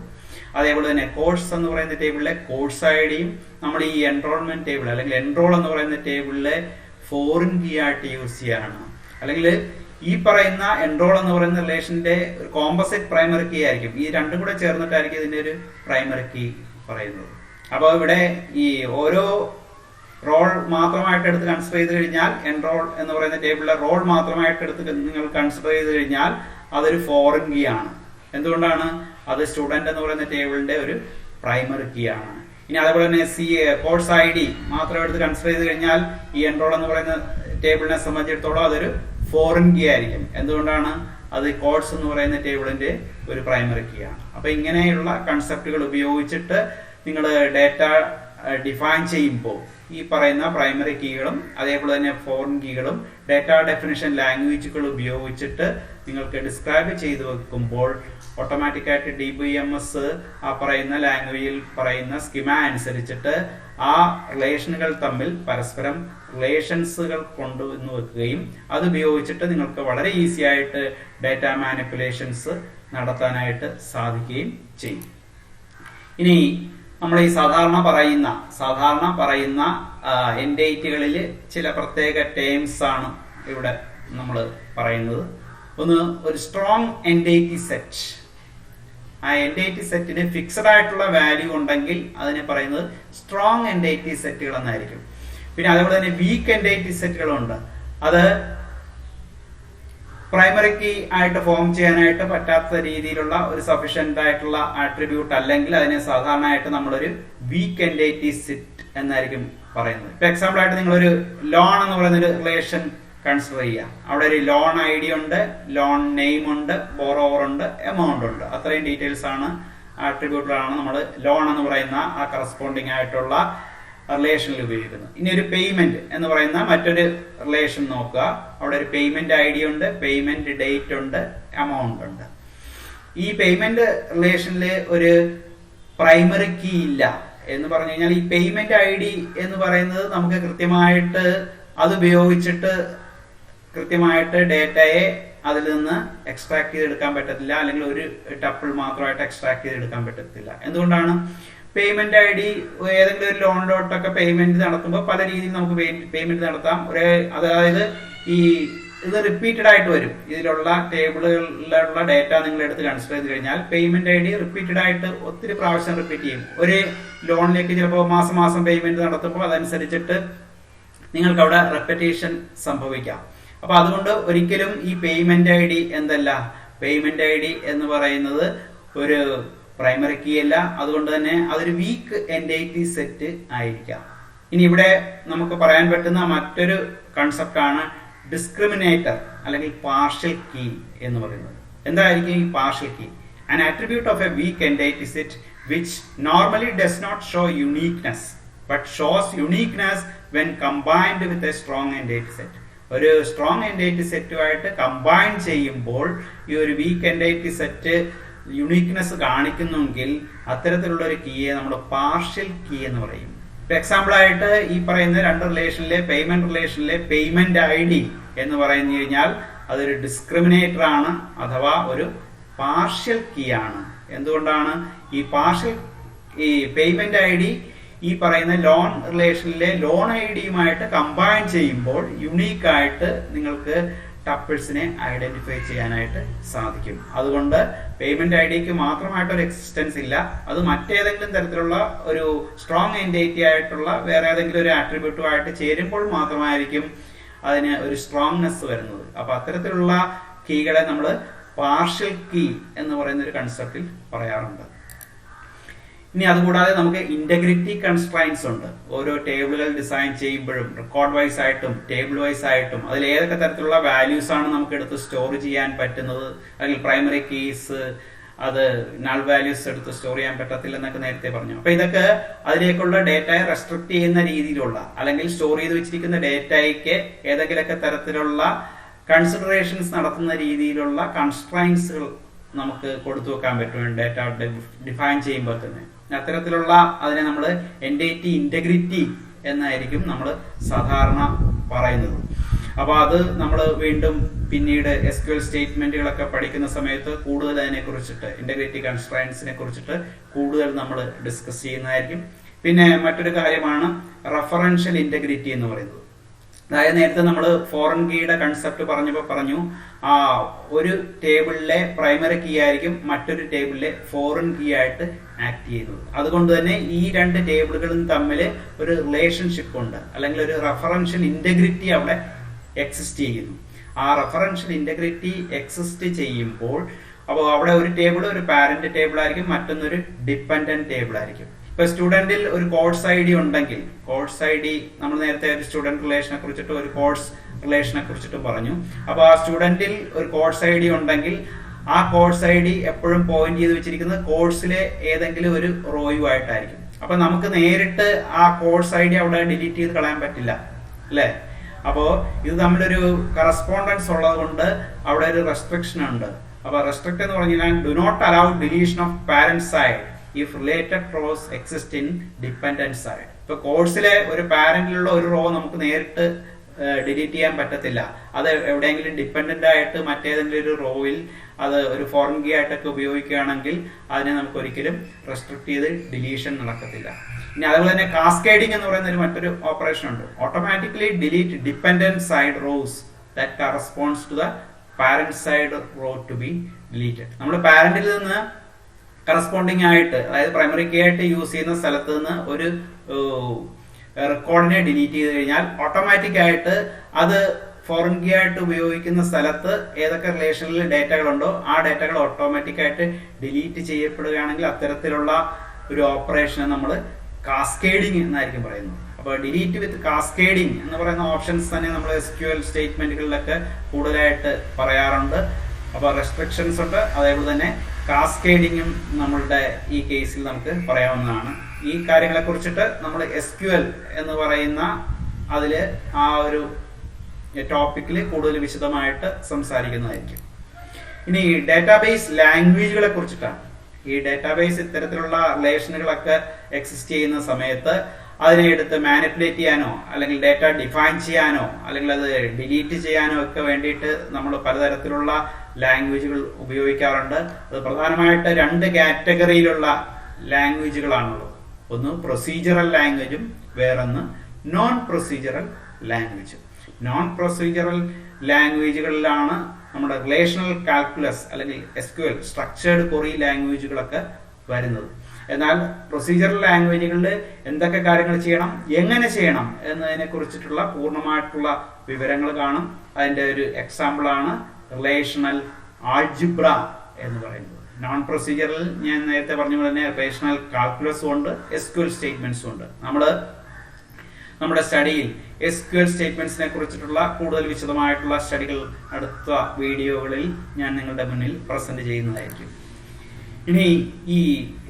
അതേപോലെ തന്നെ കോഴ്സ് എന്ന് പറയുന്ന ടേബിളിലെ കോഴ്സ് ഐ ഡിയും നമ്മൾ ഈ എൻറോൾമെന്റ് ടേബിൾ അല്ലെങ്കിൽ എൻറോൾ എന്ന് പറയുന്ന ടേബിളിലെ ഫോറിൻ കീ ആയിട്ട് യൂസ് ചെയ്യാണ്. അല്ലെങ്കിൽ ഈ പറയുന്ന എൻറോൾ എന്ന് പറയുന്ന റിലേഷന്റെ ഒരു കോമ്പോസിറ്റ് പ്രൈമറി കീ ആയിരിക്കും. ഈ രണ്ടും കൂടെ ചേർന്നിട്ടായിരിക്കും ഇതിന്റെ ഒരു പ്രൈമറി കീ പറയുന്നത്. അപ്പോൾ ഇവിടെ ഈ ഓരോ റോൾ മാത്രമായിട്ട് എടുത്ത് കൺസിഡർ ചെയ്ത് കഴിഞ്ഞാൽ എൻറോൾ എന്ന് പറയുന്ന ടേബിളിലെ റോൾ മാത്രമായിട്ട് എടുത്ത് നിങ്ങൾ കൺസിഡർ ചെയ്ത് കഴിഞ്ഞാൽ അതൊരു ഫോറിൻ കീ ആണ്. എന്തുകൊണ്ടാണ്? അത് സ്റ്റുഡന്റ് എന്ന് പറയുന്ന ടേബിളിന്റെ ഒരു പ്രൈമറി കീ ആണ്. ഇനി അതേപോലെ തന്നെ കോഴ്സ് ഐ ഡി മാത്രം എടുത്ത് കൺസിഡർ ചെയ്ത് കഴിഞ്ഞാൽ ഈ എൻറോൾ എന്ന് പറയുന്ന ടേബിളിനെ സംബന്ധിച്ചിടത്തോളം അതൊരു ഫോറിൻ കീ ആയിരിക്കും. എന്തുകൊണ്ടാണ്? അത് കോഴ്സ് എന്ന് പറയുന്ന ടേബിളിന്റെ ഒരു പ്രൈമറി കീ ആണ്. അപ്പൊ ഇങ്ങനെയുള്ള കൺസെപ്റ്റുകൾ ഉപയോഗിച്ചിട്ട് നിങ്ങൾ ഡേറ്റ ഡിഫൈൻ ചെയ്യുമ്പോൾ ഈ പറയുന്ന പ്രൈമറി കീകളും അതേപോലെ തന്നെ ഫോറിൻ കീകളും ഡേറ്റ ഡെഫിനിഷൻ ലാംഗ്വേജുകൾ ഉപയോഗിച്ചിട്ട് നിങ്ങൾക്ക് ഡിസ്ക്രൈബ് ചെയ്ത് വെക്കുമ്പോൾ ഓട്ടോമാറ്റിക്കായിട്ട് DBMS ആ പറയുന്ന ലാംഗ്വേജിൽ പറയുന്ന സ്കിമ അനുസരിച്ചിട്ട് ആ റിലേഷനുകൾ തമ്മിൽ പരസ്പരം റിലേഷൻസുകൾ കൊണ്ടുവന്ന് വെക്കുകയും അത് ഉപയോഗിച്ചിട്ട് നിങ്ങൾക്ക് വളരെ ഈസി ആയിട്ട് ഡേറ്റ മാനിപ്പുലേഷൻസ് നടത്താനായിട്ട് സാധിക്കുകയും ചെയ്യും. ഇനി നമ്മൾ ഈ സാധാരണ പറയുന്ന എൻഡേറ്റുകളിൽ ചില പ്രത്യേക ടേംസ് ആണ് ഇവിടെ നമ്മൾ പറയുന്നത്. ഒന്ന്, ഒരു സ്ട്രോങ് എൻഡേറ്റി സെറ്റ്. ആ എൻഡേറ്റി സെറ്റിന് ഫിക്സഡ് ആയിട്ടുള്ള വാല്യൂ ഉണ്ടെങ്കിൽ അതിനെ പറയുന്നത് സ്ട്രോങ് എൻഡേറ്റി സെറ്റുകൾ എന്നായിരിക്കും. പിന്നെ അതേപോലെ തന്നെ വീക്ക് എൻഡേറ്റി സെറ്റുകളുണ്ട്. അത് പ്രൈമറി കീ ആയിട്ട് ഫോം ചെയ്യാനായിട്ട് പറ്റാത്ത രീതിയിലുള്ള ഒരു സഫീഷ്യന്റ് ആയിട്ടുള്ള ആട്രിബ്യൂട്ട് അല്ലെങ്കിൽ അതിനെ സാധാരണയായിട്ട് നമ്മളൊരു വീക്ക് എൻഡേറ്റി സെറ്റ് എന്നായിരിക്കും പറയുന്നത്. ഇപ്പൊ എക്സാമ്പിൾ ആയിട്ട് നിങ്ങളൊരു ലോൺ എന്ന് പറയുന്ന ഒരു റിലേഷൻ കൺസിഡർ ചെയ്യുക. അവിടെ ഒരു ലോൺ ഐ ഡി ഉണ്ട്, ലോൺ നെയിം ഉണ്ട്, ബോറോവർ ഉണ്ട്, എമൗണ്ട് ഉണ്ട്. അത്രയും ഡീറ്റെയിൽസ് ആണ് ആട്രിബ്യൂട്ടിലാണ് നമ്മൾ ലോൺ എന്ന് പറയുന്ന ആ കറസ്പോണ്ടിങ് ആയിട്ടുള്ള റിലേഷനിൽ ഉപയോഗിക്കുന്നത്. ഇനി ഒരു പേയ്മെന്റ് എന്ന് പറയുന്ന മറ്റൊരു റിലേഷൻ നോക്കുക. അവിടെ ഒരു പേയ്മെന്റ് ഐ ഡി ഉണ്ട്, പേയ്മെന്റ് ഡേറ്റ് ഉണ്ട്, എമൗണ്ട് ഉണ്ട്. ഈ പേയ്മെന്റ് റിലേഷനിൽ ഒരു പ്രൈമറി കീ ഇല്ല എന്ന് പറഞ്ഞു കഴിഞ്ഞാൽ ഈ പേയ്മെന്റ് ഐ ഡി എന്ന് പറയുന്നത് നമുക്ക് കൃത്യമായിട്ട് അത് ഉപയോഗിച്ചിട്ട് കൃത്യമായിട്ട് ഡേറ്റയെ അതിൽ നിന്ന് എക്സ്ട്രാക്ട് ചെയ്തെടുക്കാൻ പറ്റത്തില്ല, അല്ലെങ്കിൽ ഒരു ടപ്പിൾ മാത്രമായിട്ട് എക്സ്ട്രാക്ട് ചെയ്തെടുക്കാൻ പറ്റത്തില്ല. എന്തുകൊണ്ടാണ്? പേയ്മെന്റ് ഐ ഡി ഏതെങ്കിലും ഒരു ലോണിലോട്ടൊക്കെ പേയ്മെന്റ് നടത്തുമ്പോൾ പല രീതിയിൽ നമുക്ക് പേയ്മെന്റ് നടത്താം. അതായത് ഇത് റിപ്പീറ്റഡ് ആയിട്ട് വരും. ഇതിലുള്ള ടേബിളുകളിലുള്ള ഡേറ്റ നിങ്ങൾ എടുത്ത് കൺസിഡർ ചെയ്ത് കഴിഞ്ഞാൽ പേയ്മെന്റ് ഐ ഡി റിപ്പീറ്റഡ് ആയിട്ട് ഒത്തിരി പ്രാവശ്യം റിപ്പീറ്റ് ചെയ്യും. ഒരു ലോണിലേക്ക് ചിലപ്പോൾ മാസം പേയ്മെന്റ് നടത്തുമ്പോൾ അതനുസരിച്ചിട്ട് നിങ്ങൾക്ക് അവിടെ റെപ്പറ്റേഷൻ സംഭവിക്കാം. അപ്പൊ അതുകൊണ്ട് ഒരിക്കലും ഈ payment I D payment I D എന്ന് പറയുന്നത് ഒരു പ്രൈമറി കീ അല്ല. അതുകൊണ്ട് തന്നെ അതൊരു വീക്ക് എൻഡേറ്റി സെറ്റ് ആയിരിക്കാം. ഇനി ഇവിടെ നമുക്ക് പറയാൻ പറ്റുന്ന മറ്റൊരു കൺസെപ്റ്റ് ആണ് ഡിസ്ക്രിമിനേറ്റർ അല്ലെങ്കിൽ പാർഷ്യൽ കീ എന്ന് പറയുന്നത്. എന്തായിരിക്കും ഈ partial key? An attribute of a weak entity set which normally does not show uniqueness but shows uniqueness when combined with a strong entity set. ഒരു സ്ട്രോങ് എൻഡൈറ്റി സെറ്റുമായിട്ട് കമ്പൈൻ ചെയ്യുമ്പോൾ ഈ ഒരു week entity set uniqueness കാണിക്കുന്നെങ്കിൽ അത്തരത്തിലുള്ള ഒരു കീയെ നമ്മൾ partial key എന്ന് പറയും. Example ആയിട്ട് ഈ പറയുന്ന രണ്ട് റിലേഷനിലെ പേയ്മെന്റ് ഐ ഡി എന്ന് പറഞ്ഞു കഴിഞ്ഞാൽ അതൊരു ഡിസ്ക്രിമിനേറ്റർ ആണ്, അഥവാ ഒരു പാർഷ്യൽ കീ ആണ്. എന്തുകൊണ്ടാണ് ഈ പേയ്മെന്റ് ഐ ഡി ഈ പറയുന്ന ലോൺ റിലേഷനിലെ ലോൺ ഐ ഡിയുമായിട്ട് കമ്പൈൻ ചെയ്യുമ്പോൾ യുണീക്ക് ആയിട്ട് നിങ്ങൾക്ക് ടപ്പിൾസിനെ ഐഡന്റിഫൈ ചെയ്യാനായിട്ട് സാധിക്കും. അതുകൊണ്ട് പേയ്മെന്റ് ഐ ഡിക്ക് മാത്രമായിട്ട് ഒരു എക്സിസ്റ്റൻസ് ഇല്ല. അത് മറ്റേതെങ്കിലും തരത്തിലുള്ള ഒരു സ്ട്രോങ് എൻറ്റിറ്റി ആയിട്ടുള്ള വേറെ ഏതെങ്കിലും ഒരു ആട്രിബ്യൂട്ടുമായിട്ട് ചേരുമ്പോൾ മാത്രമായിരിക്കും അതിന് ഒരു സ്ട്രോങ്നെസ് വരുന്നത്. അപ്പൊ അത്തരത്തിലുള്ള കീകളെ നമ്മൾ പാർഷ്യൽ കീ എന്ന് പറയുന്ന ഒരു കൺസെപ്റ്റിൽ പറയാറുണ്ട്. ഇനി അതുകൂടാതെ നമുക്ക് ഇന്റഗ്രിറ്റി കൺസ്ട്രൈൻസ് ഉണ്ട്. ഓരോ ടേബിളുകൾ ഡിസൈൻ ചെയ്യുമ്പോഴും റെക്കോർഡ് വൈസ് ആയിട്ടും ടേബിൾ വൈസ് ആയിട്ടും അതിൽ ഏതൊക്കെ തരത്തിലുള്ള വാല്യൂസ് ആണ് നമുക്ക് എടുത്ത് സ്റ്റോർ ചെയ്യാൻ പറ്റുന്നത്, അല്ലെങ്കിൽ പ്രൈമറി കീസ് അത് നൾ വാല്യൂസ് എടുത്ത് സ്റ്റോർ ചെയ്യാൻ പറ്റത്തില്ല എന്നൊക്കെ നേരത്തെ പറഞ്ഞു. അപ്പൊ ഇതൊക്കെ അതിലേക്കുള്ള ഡേറ്റയെ റെസ്ട്രിക്ട് ചെയ്യുന്ന രീതിയിലുള്ള അല്ലെങ്കിൽ സ്റ്റോർ ചെയ്ത് വെച്ചിരിക്കുന്ന ഡേറ്റയ്ക്ക് ഏതെങ്കിലുമൊക്കെ തരത്തിലുള്ള കൺസിഡറേഷൻസ് നടത്തുന്ന രീതിയിലുള്ള കൺസ്ട്രൈൻസുകൾ നമുക്ക് കൊടുത്തു വെക്കാൻ പറ്റും ഡേറ്റ ഡിഫൈൻ ചെയ്യുമ്പോൾ തന്നെ. അത്തരത്തിലുള്ള അതിനെ നമ്മൾ എൻറ്റിറ്റി ഇന്റഗ്രിറ്റി എന്നായിരിക്കും നമ്മൾ സാധാരണ പറയുന്നത്. അപ്പൊ അത് നമ്മൾ വീണ്ടും പിന്നീട് SQL സ്റ്റേറ്റ്മെന്റുകളൊക്കെ പഠിക്കുന്ന സമയത്ത് കൂടുതൽ അതിനെ കുറിച്ചിട്ട് ഇന്റഗ്രിറ്റി കൺസ്ട്രൈൻസിനെ കുറിച്ചിട്ട് കൂടുതൽ നമ്മൾ ഡിസ്കസ് ചെയ്യുന്നതായിരിക്കും. പിന്നെ മറ്റൊരു കാര്യമാണ് റഫറൻഷ്യൽ ഇന്റഗ്രിറ്റി എന്ന് പറയുന്നത്. അതായത് നേരത്തെ നമ്മൾ ഫോറിൻ കീയുടെ കൺസെപ്റ്റ് പറഞ്ഞു ഒരു ടേബിളിലെ പ്രൈമറി കീ ആയിരിക്കും മറ്റൊരു ടേബിളിലെ ഫോറിൻ കീ ആയിട്ട് ആക്ട് ചെയ്യുന്നത്. അതുകൊണ്ട് തന്നെ ഈ രണ്ട് ടേബിളുകളും തമ്മിൽ ഒരു റിലേഷൻഷിപ്പ് ഉണ്ട്, അല്ലെങ്കിൽ ഒരു റഫറൻഷ്യൽ ഇന്റഗ്രിറ്റി അവിടെ എക്സിസ്റ്റ് ചെയ്യുന്നു. ആ റഫറൻഷ്യൽ ഇന്റഗ്രിറ്റി എക്സിസ്റ്റ് ചെയ്യുമ്പോൾ അപ്പോൾ അവിടെ ഒരു ടേബിൾ ഒരു പാരന്റ് ടേബിൾ ആയിരിക്കും, മറ്റൊന്നൊരു ഡിപ്പെൻഡന്റ് ടേബിൾ ആയിരിക്കും. ഇപ്പൊ സ്റ്റുഡന്റിൽ ഒരു കോഴ്സ് ഐ ഡി ഉണ്ടെങ്കിൽ കോഴ്സ് ഐ ഡി നമ്മൾ നേരത്തെ ഒരു സ്റ്റുഡന്റ് റിലേഷനെ കുറിച്ചിട്ട് ഒരു കോഴ്സ് റിലേഷനെ കുറിച്ചിട്ട് പറഞ്ഞു. അപ്പൊ ആ സ്റ്റുഡന്റിൽ ഒരു കോഴ്സ് ഐ ഡി ഉണ്ടെങ്കിൽ ആ കോഴ്സ് ഐ ഡി എപ്പോഴും പോയിന്റ് ചെയ്ത് വെച്ചിരിക്കുന്നത് കോഴ്സിലെ ഏതെങ്കിലും ഒരു റോയുമായിട്ടായിരിക്കും. അപ്പൊ നമുക്ക് നേരിട്ട് ആ കോഴ്സ് ഐ ഡി അവിടെ ഡിലീറ്റ് ചെയ്ത് കളയാൻ പറ്റില്ല, അല്ലെ? അപ്പോ ഇത് തമ്മിലൊരു കറസ്പോണ്ടൻസ് ഉള്ളത് കൊണ്ട് അവിടെ ഒരു റെസ്ട്രിക്ഷൻ ഉണ്ട്. അപ്പൊ റെസ്ട്രിക്ട് എന്ന് പറഞ്ഞാൽ do not allow deletion of parent side if related rows exist in dependent side. ഇപ്പൊ കോഴ്സിലെ ഒരു പാരന്റിലുള്ള ഒരു റോ നമുക്ക് നേരിട്ട് ഡിലീറ്റ് ചെയ്യാൻ പറ്റത്തില്ല. അത് എവിടെയെങ്കിലും ഡിപ്പെൻഡന്റ് ആയിട്ട് മറ്റേതെങ്കിലും ഒരു റോയിൽ അത് ഒരു ഫോറിൻ കീ ആയിട്ടൊക്കെ ഉപയോഗിക്കുകയാണെങ്കിൽ അതിനെ നമുക്ക് ഒരിക്കലും റെസ്ട്രിക്ട് ചെയ്ത് ഡിലീഷൻ നടക്കത്തില്ല. ഇനി അതുപോലെ തന്നെ കാസ്കേഡിംഗ് എന്ന് പറയുന്ന ഒരു മറ്റൊരു ഓപ്പറേഷൻ ഉണ്ട്. Automatically delete dependent side rows that corresponds to the parent side row to be deleted. നമ്മൾ പാരന്റിൽ നിന്ന് കറസ്പോണ്ടിങ് ആയിട്ട്, അതായത് പ്രൈമറി കീ ആയിട്ട് യൂസ് ചെയ്യുന്ന സ്ഥലത്ത് നിന്ന് ഒരു റെക്കോർഡിനെ ഡിലീറ്റ് ചെയ്ത് കഴിഞ്ഞാൽ ഓട്ടോമാറ്റിക് ആയിട്ട് അത് ഫോറിൻ കീ ആയിട്ട് ഉപയോഗിക്കുന്ന സ്ഥലത്ത് ഏതൊക്കെ റിലേഷനിൽ ഡേറ്റകളുണ്ടോ ആ ഡേറ്റകൾ ഓട്ടോമാറ്റിക് ആയിട്ട് ഡിലീറ്റ് ചെയ്യപ്പെടുകയാണെങ്കിൽ അത്തരത്തിലുള്ള ഒരു ഓപ്പറേഷനെ നമ്മൾ കാസ്കേഡിംഗ് എന്നായിരിക്കും പറയുന്നത്. അപ്പോൾ ഡിലീറ്റ് വിത്ത് കാസ്കേഡിംഗ് എന്ന് പറയുന്ന ഓപ്ഷൻസ് തന്നെ നമ്മൾ SQL സ്റ്റേറ്റ്മെന്റുകളിലൊക്കെ കൂടുതലായിട്ട് പറയാറുണ്ട്. അപ്പോൾ റെസ്ട്രിക്ഷൻസ് ഉണ്ട്, അതേപോലെ തന്നെ കാസ്കേഡിങ്ങും നമ്മളുടെ ഈ കേസിൽ നമുക്ക് പറയാവുന്നതാണ്. ഈ കാര്യങ്ങളെ കുറിച്ചിട്ട് നമ്മൾ SQL എന്ന് പറയുന്ന അതില് ആ ഒരു ടോപ്പിക്കിൽ കൂടുതൽ വിശദമായിട്ട് സംസാരിക്കുന്നതായിരിക്കും. ഇനി ഡേറ്റാബേസ് ലാംഗ്വേജുകളെ കുറിച്ചിട്ടാണ്. ഈ ഡേറ്റാബേസ് ഇത്തരത്തിലുള്ള റിലേഷനുകളൊക്കെ എക്സിസ്റ്റ് ചെയ്യുന്ന സമയത്ത് അതിനെ എടുത്ത് മാനിപ്പുലേറ്റ് ചെയ്യാനോ അല്ലെങ്കിൽ ഡേറ്റ ഡിഫൈൻ ചെയ്യാനോ അല്ലെങ്കിൽ അത് ഡിലീറ്റ് ചെയ്യാനോ ഒക്കെ വേണ്ടിയിട്ട് നമ്മൾ പലതരത്തിലുള്ള ലാംഗ്വേജുകൾ ഉപയോഗിക്കാറുണ്ട്. അത് പ്രധാനമായിട്ട് രണ്ട് കാറ്റഗറിയിലുള്ള ലാംഗ്വേജുകളാണുള്ളത്. ഒന്ന് പ്രൊസീജറൽ ലാംഗ്വേജും വേറൊന്ന് നോൺ പ്രൊസീജറൽ ലാംഗ്വേജും. നോൺ പ്രൊസീജറൽ ലാംഗ്വേജുകളിലാണ് നമ്മുടെ റിലേഷണൽ കാൽക്കുലസ് അല്ലെങ്കിൽ SQL സ്ട്രക്ചേർഡ് ക്വറി ലാംഗ്വേജുകളൊക്കെ വരുന്നത്. എന്നാൽ പ്രൊസീജറൽ ലാംഗ്വേജുകളിൽ എന്തൊക്കെ കാര്യങ്ങൾ ചെയ്യണം, എങ്ങനെ ചെയ്യണം എന്നതിനെ കുറിച്ചിട്ടുള്ള പൂർണ്ണമായിട്ടുള്ള വിവരങ്ങൾ കാണും. അതിന്റെ ഒരു എക്സാമ്പിൾ ആണ് റിലേഷണൽ ആൾജിബ്ര എന്ന് പറയുന്നത്. നോൺ പ്രൊസീജറൽ ഞാൻ നേരത്തെ പറഞ്ഞ പോലെ തന്നെ റിലേഷണൽ കാൽക്കുലസും ഉണ്ട്, SQL സ്റ്റേറ്റ്മെന്റ്സും ഉണ്ട്. നമ്മുടെ സ്റ്റഡിയിൽ SQL സ്റ്റേറ്റ്മെന്റ്സിനെ കുറിച്ചിട്ടുള്ള കൂടുതൽ വിശദമായിട്ടുള്ള സ്റ്റഡികൾ അടുത്ത വീഡിയോകളിൽ ഞാൻ നിങ്ങളുടെ മുന്നിൽ പ്രസന്റ് ചെയ്യുന്നതായിരിക്കും. ഇനി ഈ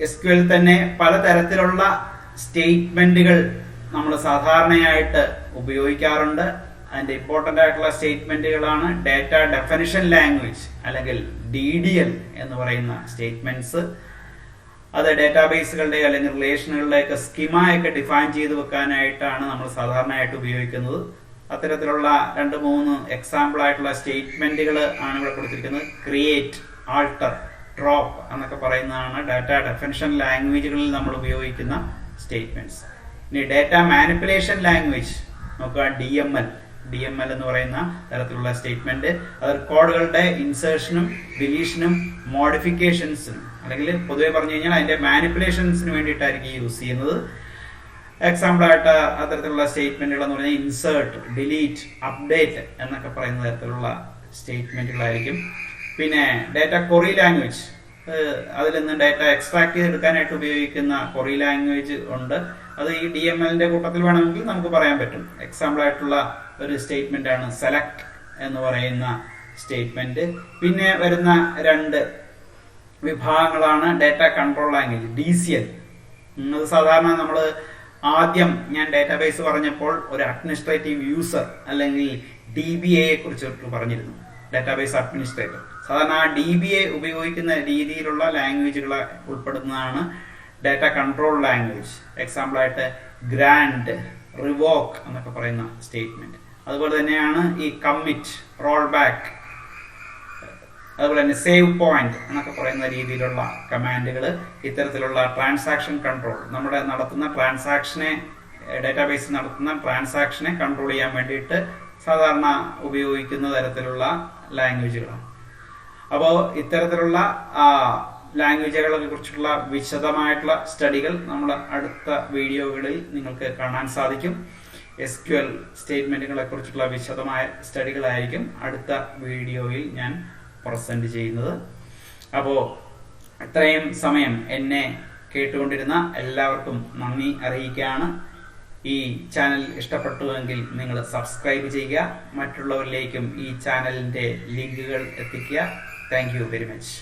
SQL തന്നെ പലതരത്തിലുള്ള സ്റ്റേറ്റ്മെന്റുകൾ നമ്മൾ സാധാരണയായിട്ട് ഉപയോഗിക്കാറുണ്ട്. അതിന്റെ ഇമ്പോർട്ടന്റ് ആയിട്ടുള്ള സ്റ്റേറ്റ്മെന്റുകളാണ് ഡാറ്റ ഡെഫിനിഷൻ ലാംഗ്വേജ് അല്ലെങ്കിൽ DDL എന്ന് പറയുന്ന സ്റ്റേറ്റ്മെന്റ്സ്. അത് ഡേറ്റാബേസുകളുടെ അല്ലെങ്കിൽ റിലേഷനുകളുടെ ഒക്കെ സ്കീമയൊക്കെ ഡിഫൈൻ ചെയ്ത് വെക്കാനായിട്ടാണ് നമ്മൾ സാധാരണയായിട്ട് ഉപയോഗിക്കുന്നത്. അത്തരത്തിലുള്ള 2-3 എക്സാമ്പിൾ ആയിട്ടുള്ള സ്റ്റേറ്റ്മെന്റുകൾ ആണ് ഇവിടെ കൊടുത്തിരിക്കുന്നത്. ക്രിയേറ്റ്, ആൾട്ടർ, ഡ്രോപ്പ് എന്നൊക്കെ പറയുന്നതാണ് ഡാറ്റ ഡെഫിനിഷൻ ലാംഗ്വേജുകളിൽ നമ്മൾ ഉപയോഗിക്കുന്ന സ്റ്റേറ്റ്മെന്റ്സ്. ഇനി ഡാറ്റ മാനിപ്പുലേഷൻ ലാംഗ്വേജ് നോക്കുക, DML എന്ന് പറയുന്ന തരത്തിലുള്ള സ്റ്റേറ്റ്മെന്റ്. അത് റെക്കോർഡുകളുടെ ഇൻസേർഷനും ഡിലീഷനും മോഡിഫിക്കേഷൻസിനും അല്ലെങ്കിൽ പൊതുവെ പറഞ്ഞു കഴിഞ്ഞാൽ അതിന്റെ മാനിപ്പുലേഷൻസിന് വേണ്ടിയിട്ടായിരിക്കും യൂസ് ചെയ്യുന്നത്. എക്സാമ്പിൾ ആയിട്ട് അത്തരത്തിലുള്ള സ്റ്റേറ്റ്മെന്റുകൾ എന്ന് പറഞ്ഞാൽ ഇൻസേർട്ട്, ഡിലീറ്റ്, അപ്ഡേറ്റ് എന്നൊക്കെ പറയുന്ന തരത്തിലുള്ള സ്റ്റേറ്റ്മെന്റുകളായിരിക്കും. പിന്നെ ഡാറ്റ ക്വറി ലാംഗ്വേജ്, അതിൽ നിന്ന് ഡാറ്റ എക്സ്ട്രാക്ട് ചെയ്തെടുക്കാനായിട്ട് ഉപയോഗിക്കുന്ന ക്വറി ലാംഗ്വേജ് ഉണ്ട്. അത് ഈ DMLന്റെ കൂട്ടത്തിൽ വേണമെങ്കിൽ നമുക്ക് പറയാൻ പറ്റും. എക്സാമ്പിൾ ആയിട്ടുള്ള ഒരു സ്റ്റേറ്റ്മെന്റ് ആണ് സെലക്ട് എന്ന് പറയുന്ന സ്റ്റേറ്റ്മെന്റ്. പിന്നെ വരുന്ന 2 വിഭാഗങ്ങളാണ് ഡാറ്റ കൺട്രോൾ ലാംഗ്വേജ്, DCL. അത് സാധാരണ നമ്മൾ ആദ്യം ഞാൻ ഡാറ്റാബേസ് പറഞ്ഞപ്പോൾ ഒരു അഡ്മിനിസ്ട്രേറ്റീവ് യൂസർ അല്ലെങ്കിൽ DBA കുറിച്ച് പറഞ്ഞിരുന്നു, ഡാറ്റാബേസ് അഡ്മിനിസ്ട്രേറ്റർ. സാധാരണ ആ DBA ഉപയോഗിക്കുന്ന രീതിയിലുള്ള ലാംഗ്വേജുകളെ ഉൾപ്പെടുന്നതാണ് ഡാറ്റ കൺട്രോൾ ലാംഗ്വേജ്. എക്സാമ്പിൾ ആയിട്ട് ഗ്രാൻഡ്, റിവോക്ക് എന്നൊക്കെ പറയുന്ന സ്റ്റേറ്റ്മെന്റ്. അതുപോലെ തന്നെയാണ് ഈ കമ്മിറ്റ്, റോൾ ബാക്ക്, അതുപോലെ തന്നെ സേവ് പോയിന്റ് എന്നൊക്കെ പറയുന്ന രീതിയിലുള്ള കമാൻഡുകൾ. ഇത്തരത്തിലുള്ള ട്രാൻസാക്ഷൻ കൺട്രോൾ, നമ്മുടെ നടത്തുന്ന ട്രാൻസാക്ഷനെ, ഡാറ്റാബേസ് നടത്തുന്ന ട്രാൻസാക്ഷനെ കൺട്രോൾ ചെയ്യാൻ വേണ്ടിയിട്ട് സാധാരണ ഉപയോഗിക്കുന്ന തരത്തിലുള്ള ലാംഗ്വേജുകളാണ്. അപ്പോൾ ഇത്തരത്തിലുള്ള ലാംഗ്വേജുകളെ കുറിച്ചുള്ള വിശദമായിട്ടുള്ള സ്റ്റഡികൾ നമ്മൾ അടുത്ത വീഡിയോകളിൽ നിങ്ങൾക്ക് കാണാൻ സാധിക്കും. SQL സ്റ്റേറ്റ്മെന്റുകളെ കുറിച്ചുള്ള വിശദമായ സ്റ്റഡികളായിരിക്കും അടുത്ത വീഡിയോയിൽ ഞാൻ പ്രസന്റ് ചെയ്യുന്നത്. അപ്പോൾ ഇത്രയും സമയം എന്നെ കേട്ടുകൊണ്ടിരുന്ന എല്ലാവർക്കും നന്ദി അറിയിക്കുകയാണ്. ഈ ചാനൽ ഇഷ്ടപ്പെട്ടുവെങ്കിൽ നിങ്ങൾ സബ്സ്ക്രൈബ് ചെയ്യുക, മറ്റുള്ളവരിലേക്കും ഈ ചാനലിന്റെ ലിങ്കുകൾ എത്തിക്കുക. Thank you very much.